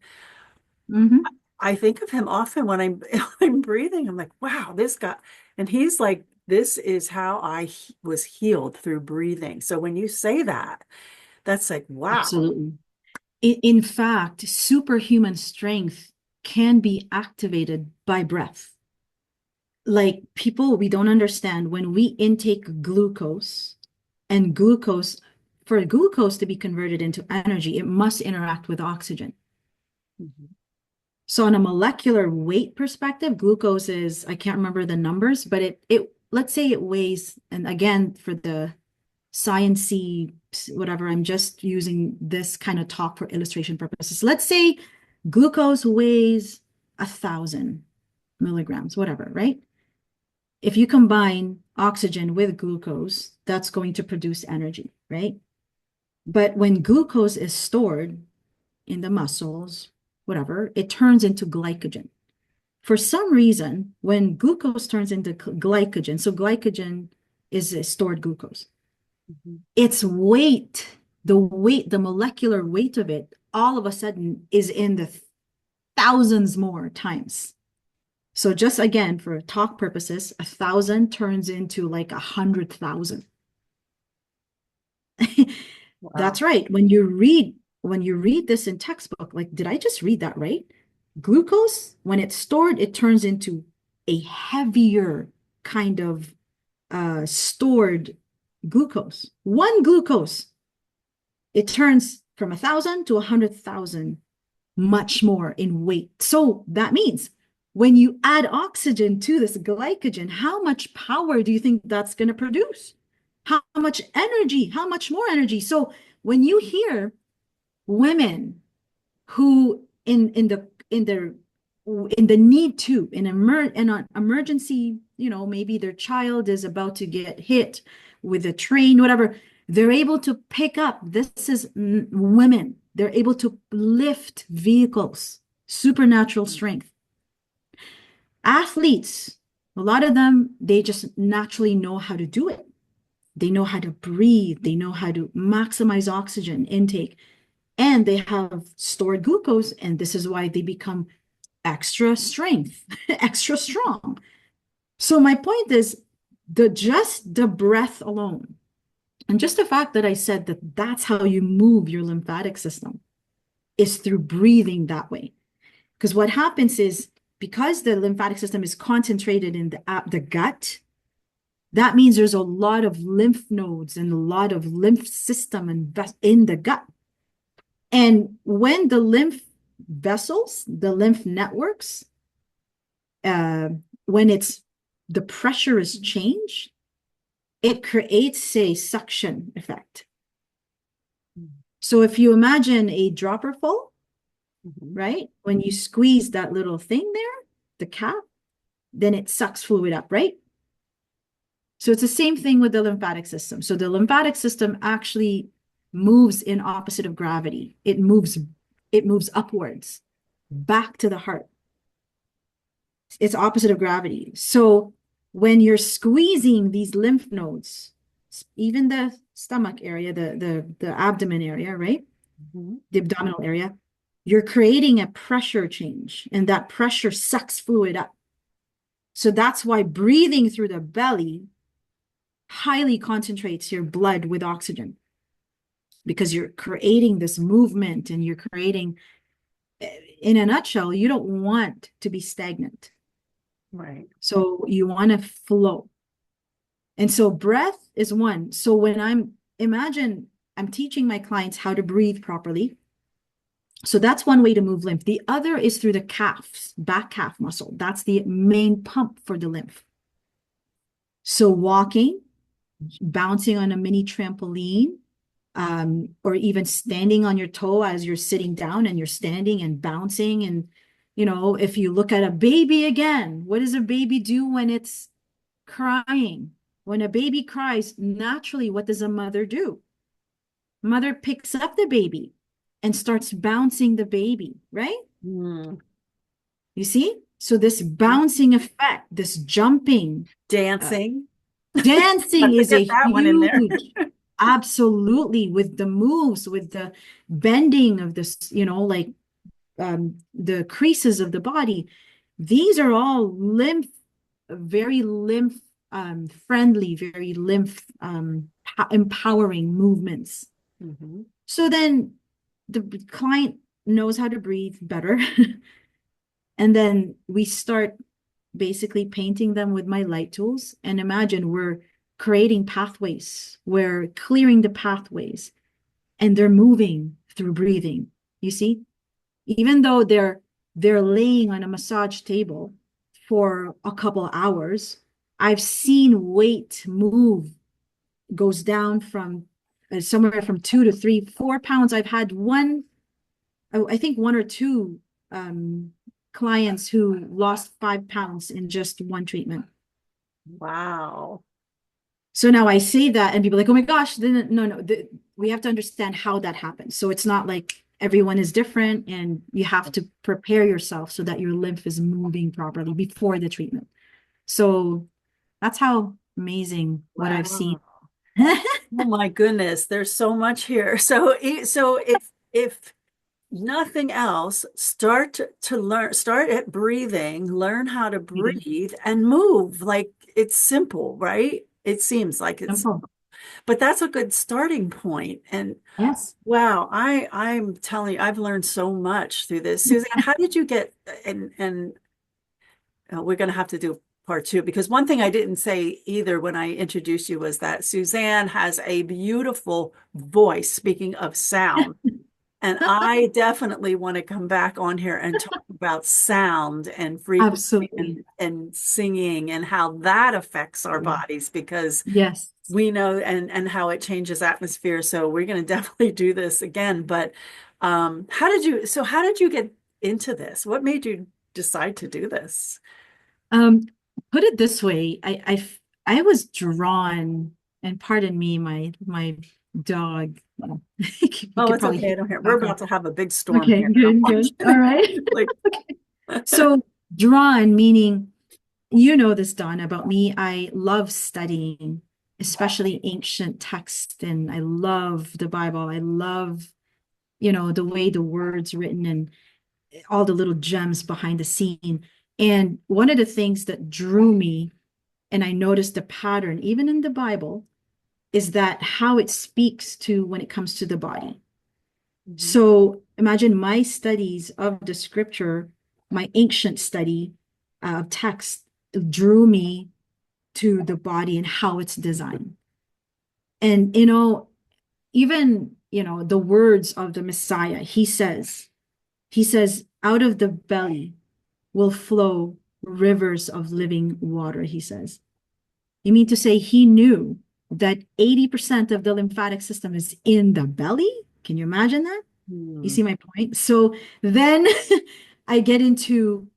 I think of him often when I'm breathing. I'm like, wow, this guy. And he's like, this is how I was healed through breathing. So when you say that, that's like, wow. Absolutely. In fact, superhuman strength can be activated by breath. Like we don't understand when we intake glucose, and for glucose to be converted into energy, it must interact with oxygen. So on a molecular weight perspective, glucose is, I can't remember the numbers, but let's say it weighs, and again, for the science-y, whatever, I'm just using this kind of talk for illustration purposes. Let's say glucose weighs 1,000 milligrams, whatever, right? If you combine oxygen with glucose, that's going to produce energy, right? But when glucose is stored in the muscles, whatever, it turns into glycogen. For some reason, when glucose turns into glycogen, so glycogen is stored glucose, its weight, the molecular weight of it, all of a sudden is in the thousands more times. So just again, for talk purposes, 1,000 turns into like 100,000. Wow. That's right. When you read this in textbook, like, did I just read that right? Glucose, when it's stored, it turns into a heavier kind of stored glucose. One glucose, it turns from 1,000 to 100,000 much more in weight. So that means when you add oxygen to this glycogen, how much power do you think that's going to produce? How much energy? How much more energy? So when you hear women who in the need to in an emergency, maybe their child is about to get hit with a train, whatever, they're able to pick up. This is women. They're able to lift vehicles, supernatural strength. Athletes, a lot of them, they just naturally know how to do it. They know how to breathe. They know how to maximize oxygen intake. And they have stored glucose, and this is why they become extra strength, extra strong. So my point is just the breath alone, and just the fact that I said that that's how you move your lymphatic system is through breathing that way. Because what happens is, because the lymphatic system is concentrated in the gut, that means there's a lot of lymph nodes and a lot of lymph system in the gut. And when the lymph vessels, the lymph networks, when the pressure is changed, it creates a suction effect. So if you imagine a dropper full, right? When you squeeze that little thing there, the cap, then it sucks fluid up, right? So it's the same thing with the lymphatic system. So the lymphatic system actually moves in opposite of gravity. It moves upwards, back to the heart. It's opposite of gravity. So when you're squeezing these lymph nodes, even the stomach area, the abdomen area, right? The abdominal area, you're creating a pressure change, and that pressure sucks fluid up. So that's why breathing through the belly highly concentrates your blood with oxygen, because you're creating this movement, and you're creating, in a nutshell, you don't want to be stagnant. Right. So you want to flow. And so breath is one. So when I'm teaching my clients how to breathe properly. So that's one way to move lymph. The other is through the calves, back calf muscle. That's the main pump for the lymph. So walking, bouncing on a mini trampoline, or even standing on your toe as you're sitting down and you're standing and bouncing. And, if you look at a baby again, what does a baby do when it's crying? When a baby cries, naturally, what does a mother do? Mother picks up the baby and starts bouncing the baby, right? You see? So this bouncing effect, this jumping, Dancing. Dancing is a that one in there. huge, absolutely, with the moves, with the bending of this, the creases of the body. These are all very lymph friendly, very lymph empowering movements. So then the client knows how to breathe better. And then we start basically painting them with my light tools. And imagine we're creating pathways. We're clearing the pathways, and they're moving through breathing. You see? Even though they're laying on a massage table for a couple hours, I've seen weight move, goes down from somewhere from 2 to 3, 4 pounds. I've had I think 1 or 2 clients who lost 5 pounds in just one treatment. Wow. So now I say that, and people are like, oh my gosh, no, we have to understand how that happens. So it's not like everyone is different, and you have to prepare yourself so that your lymph is moving properly before the treatment. So that's how amazing what I've seen. Oh my goodness, there's so much here. So if nothing else, start at breathing, learn how to breathe and move. Like, it's simple, right? It seems like it's simple, but that's a good starting point. And yes, wow, I'm telling you, I've learned so much through this. Suzanne, how did you get, and we're going to have to do part too, because one thing I didn't say either when I introduced you was that Suzanne has a beautiful voice, speaking of sound. And I definitely want to come back on here and talk about sound and frequency Absolutely. and singing and how that affects our bodies, because Yes. we know and how it changes atmosphere. So we're going to definitely do this again. But how did you get into this? What made you decide to do this? Um, Put it this way, I was drawn, and pardon me, my dog. Well, you Oh, could it's probably okay. hear I don't the hear. We're about background. to have a big storm Okay, here. And I'm good, good. All right. watching, like, So drawn meaning, you know this, Dawn, about me. I love studying, especially ancient text, and I love the Bible. I love, the way the words written and all the little gems behind the scene. And one of the things that drew me, and I noticed a pattern, even in the Bible, is that how it speaks to when it comes to the body. Mhm. So imagine my studies of the scripture, my ancient study of text drew me to the body and how it's designed. And, even, the words of the Messiah, he says, out of the belly will flow rivers of living water, he says. You mean to say he knew that 80% of the lymphatic system is in the belly? Can you imagine that? You Hmm. see my point? So then I get into,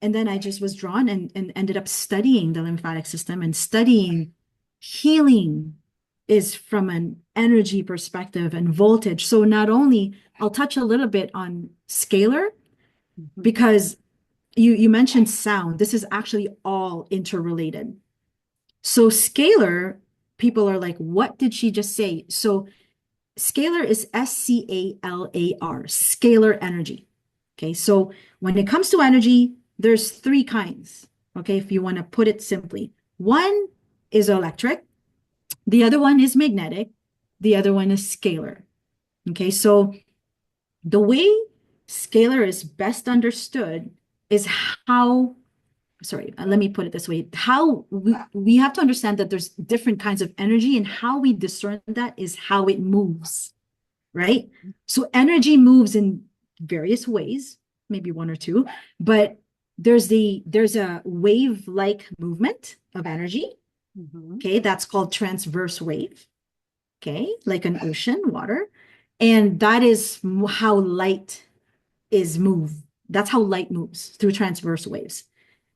and then I just was drawn and ended up studying the lymphatic system and studying healing is from an energy perspective and voltage. So not only, I'll touch a little bit on scalar Mhm. because you mentioned sound. This is actually all interrelated. So scalar, people are like, what did she just say? So scalar is SCALAR, scalar energy. Okay, so when it comes to energy, there's three kinds. Okay, if you want to put it simply, one is electric, the other one is magnetic, the other one is scalar. Okay, so the way scalar is best understood is how, sorry, let me put it this way, how we have to understand that there's different kinds of energy, and how we discern that is how it moves, right? So energy moves in various ways, maybe one or two, but there's a wave-like movement of energy. Mhm. Okay, that's called transverse wave. Okay, like an ocean, water. And that is how light is moved. That's how light moves, through transverse waves.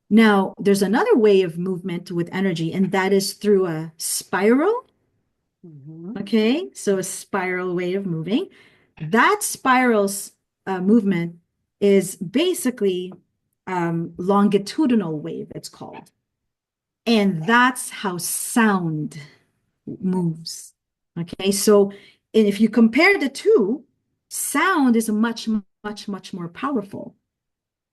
Now, there's another way of movement with energy, and that is through a spiral. Mhm. Okay, so a spiral way of moving. That spiral's movement is basically longitudinal wave, it's called. And that's how sound moves. Okay, so and if you compare the two, sound is much, much, much more powerful.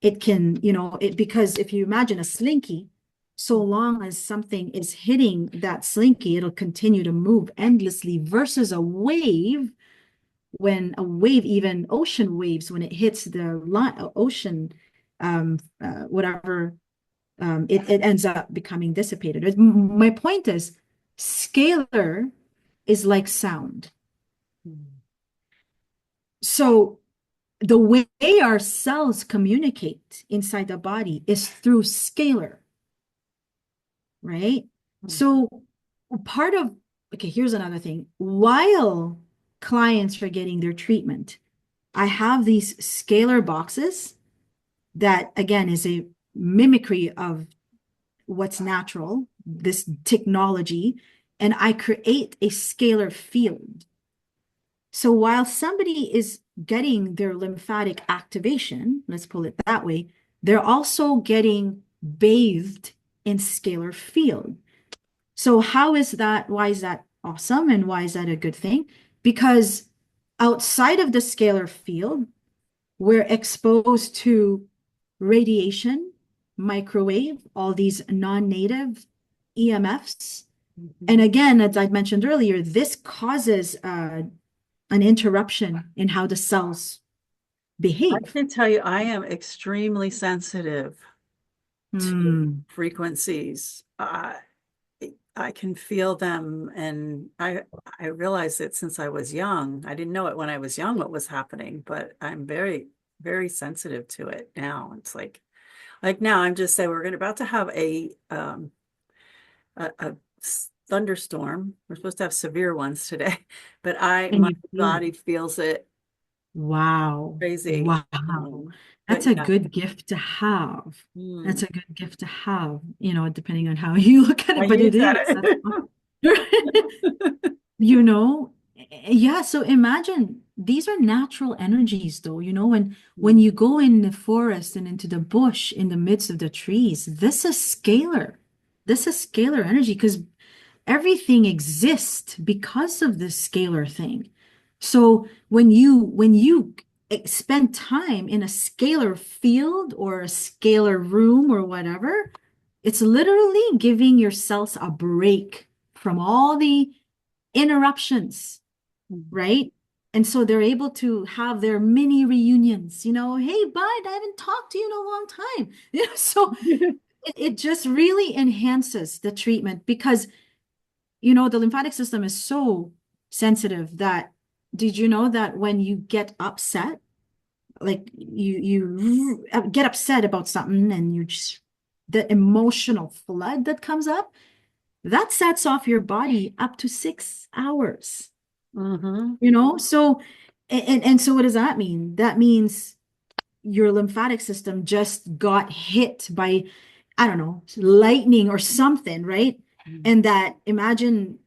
It can, because if you imagine a slinky, so long as something is hitting that slinky, it'll continue to move endlessly versus a wave. When a wave, even ocean waves, when it hits the ocean, whatever, it ends up becoming dissipated. My point is, scalar is like sound. Mhm. So the way our cells communicate inside the body is through scalar, right? So part of, okay, here's another thing. While clients are getting their treatment, I have these scalar boxes that, again, is a mimicry of what's natural, this technology, and I create a scalar field. So while somebody is getting their lymphatic activation, let's pull it that way, they're also getting bathed in scalar field. So how is that? Why is that awesome? And why is that a good thing? Because outside of the scalar field, we're exposed to radiation, microwave, all these non-native EMFs. And Mhm. again, as I mentioned earlier, this causes an interruption in how the cells I behave. can tell you, I am extremely sensitive to Mm. frequencies. I can feel them, and I realized it since I was young. I didn't know it when I was young what was happening, but I'm very, very sensitive to it now. It's like now I'm just saying we're about to have a thunderstorm. We're supposed to have severe ones today, but And my you feel it. body feels it Wow. crazy. Wow. But That's a yeah. good gift to have. Hmm. That's a good gift to have, depending on how you look at I it, but use it is. that. That's awesome. You know, yeah, so imagine these are natural energies though, when Mm, you go in the forest and into the bush in the midst of the trees, this is scalar. This is scalar energy because everything exists because of this scalar thing. So when you spend time in a scalar field or a scalar room or whatever, it's literally giving your cells a break from all the interruptions, mm. right? And so they're able to have their mini reunions, hey, bud, I haven't talked to you in a long time. So it just really enhances the treatment because the lymphatic system is so sensitive that did you know that when you get upset, like you get upset about something and you just the emotional flood that comes up, that sets off your body up to 6 hours, Hmm. so and so what does that mean? That means your lymphatic system just got hit by, I don't know, lightning or something, right? And that imagine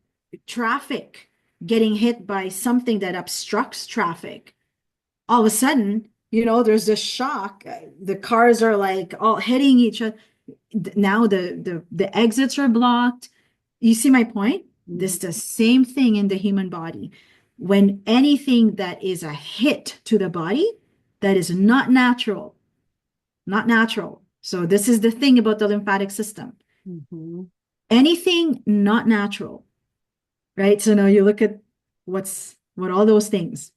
traffic getting hit by something that obstructs traffic. All of a sudden, there's this shock. The cars are like all hitting each other. Now the exits are blocked. You see my point? This is the same thing in the human body. When anything that is a hit to the body that is not natural, not natural. So this is the thing about the lymphatic system. Hmm. Anything not natural, right? So now you look at what all those things,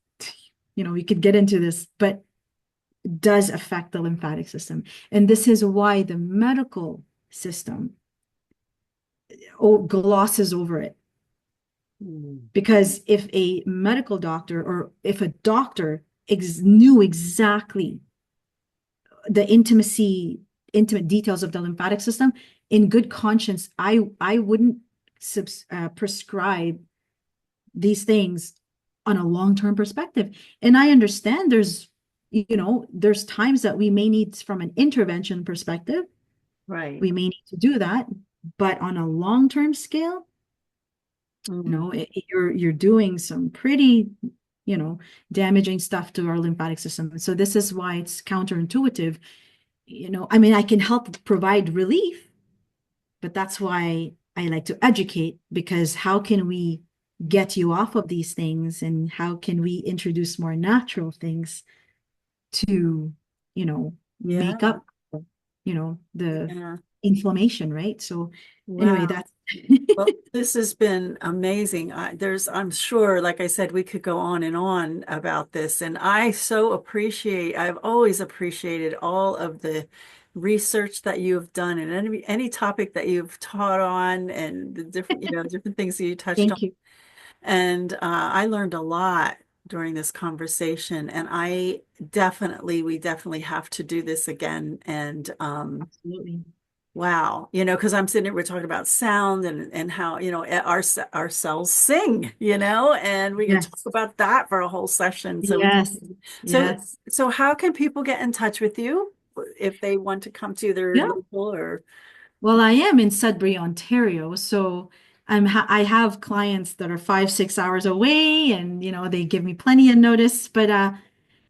we could get into this, but it does affect the lymphatic system. And this is why the medical system glosses over it. Because if a medical doctor or if a doctor knew exactly the intimate details of the lymphatic system, in good conscience, I wouldn't prescribe these things on a long-term perspective. And I understand there's times that we may need from an intervention perspective, Right. we may need to do that, but on a long-term scale, Mm. you're doing some pretty, damaging stuff to our lymphatic system. And so this is why it's counterintuitive. I mean, I can help provide relief, but that's why I like to educate, because how can we get you off of these things and how can we introduce more natural things to, make Yeah. up, the Yeah. inflammation, right? So anyway, Wow. that's Well, this has been amazing. I'm sure, like I said, we could go on and on about this. And I've always appreciated all of the research that you've done and any topic that you've taught on and the different, different things that you touched on. thank you. And I learned a lot during this conversation. And we definitely have to do this again. And Absolutely. wow, because I'm sitting here, we're talking about sound and how, our cells sing, and we could talk Yes. about that for a whole session. Yes. So, Yes. so how can people get in touch with you if they want to come to their Yeah. local or? Well, I am in Sudbury, Ontario, so I have clients that are 5, 6 hours away, and they give me plenty of notice. But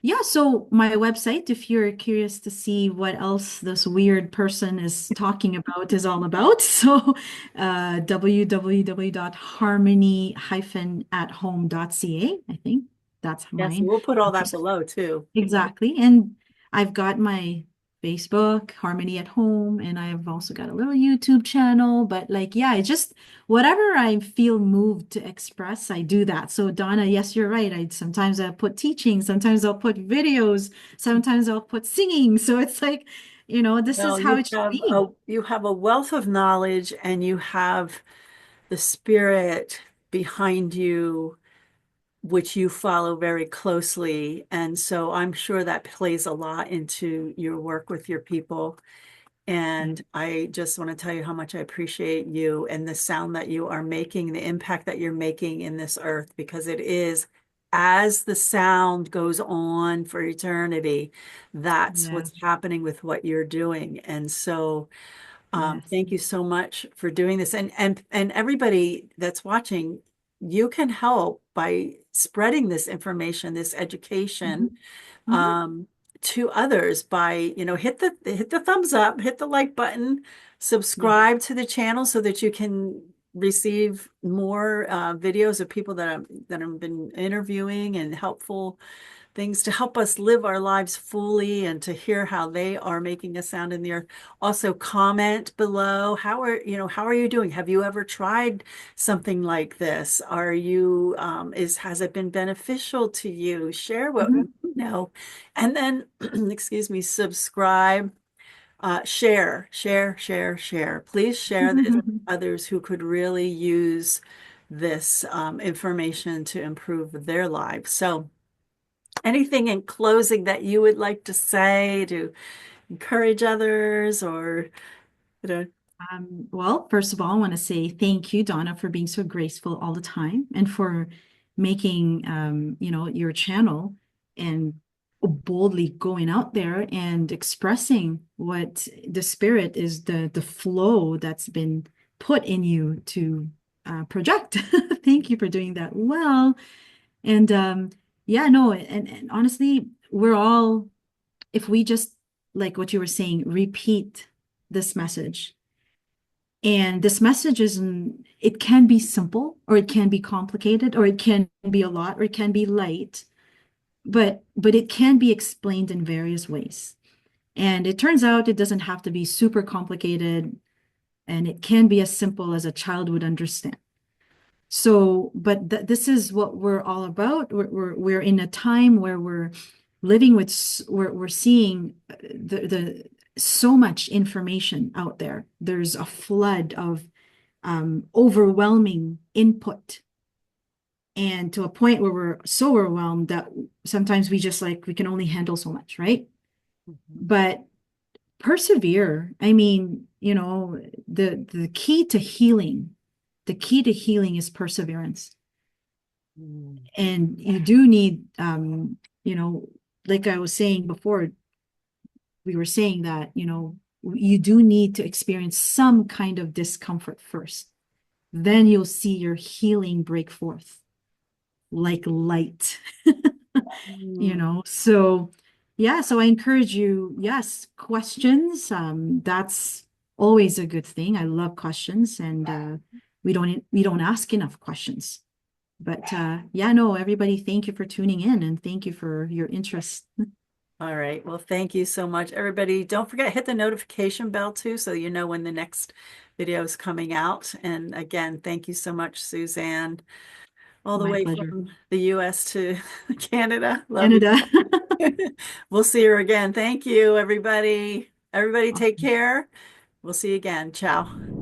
yeah, so my website, if you're curious to see what else this weird person is talking about, is all about. So www.harmony-at-home.ca, I think that's Yes, mine. we'll put all that below too. Exactly. And I've got my Facebook, Harmony at Home, and I've also got a little YouTube channel. But like, yeah, it's just whatever I feel moved to express, I do that. So Donna, yes, you're right. Sometimes I put teaching, sometimes I'll put videos, sometimes I'll put singing. So it's like, This No, is how it should be. you have a wealth of knowledge and you have the spirit behind you, which you follow very closely. And so I'm sure that plays a lot into your work with your people. Yeah. And I just want to tell you how much I appreciate you and the sound that you are making, the impact that you're making in this earth, because it is, as the sound goes on for eternity, that's Yeah. what's happening with what you're doing. And so Yes. thank you so much for doing this. And everybody that's watching, you can help by spreading this information, this education Mhm. Mhm. to others by, hit the thumbs up, hit the like button, Yeah. subscribe to the channel so that you can receive more videos of people that I've been interviewing and helpful things to help us live our lives fully and to hear how they are making a sound in the earth. Also comment below, how are you doing? Have you ever tried something like this? Has it been beneficial to you? Share what Mhm. you know. And then, excuse me, subscribe, share. Please share this with others who could really use this information to improve their lives. So, anything in closing that you would like to say to encourage others or, you know, Well, first of all, I want to say thank you, Donna, for being so graceful all the time and for making, your channel and boldly going out there and expressing what the spirit is, the flow that's been put in you to project. Thank you for doing that well. And yeah, no, and honestly, we're all, if we just, like what you were saying, repeat this message. And this message isn't, it can be simple or it can be complicated or it can be a lot or it can be light, but it can be explained in various ways. And it turns out it doesn't have to be super complicated and it can be as simple as a child would understand. So, but this is what we're all about. We're in a time where we're living with, we're seeing the so much information out there. There's a flood of overwhelming input, and to a point where we're so overwhelmed that sometimes we can only handle so much, right? But persevere. I mean, the key to healing, the key to healing is perseverance. And you do need, like I was saying before, we were saying that, you do need to experience some kind of discomfort first. Then you'll see your healing break forth like light. So yeah, so I encourage you, yes, questions. That's always a good thing. I love questions, and we don't ask enough questions. But yeah, no, everybody, thank you for tuning in and thank you for your interest. All right. Well, thank you so much, everybody. Don't forget, hit the notification bell too, so you know when the next video is coming out. And again, thank you so much, Suzanne, all the My way pleasure. from the US to Canada. Love you. Canada. We'll see you again. Thank you, everybody. Everybody take Awesome. care. We'll see you again. Ciao.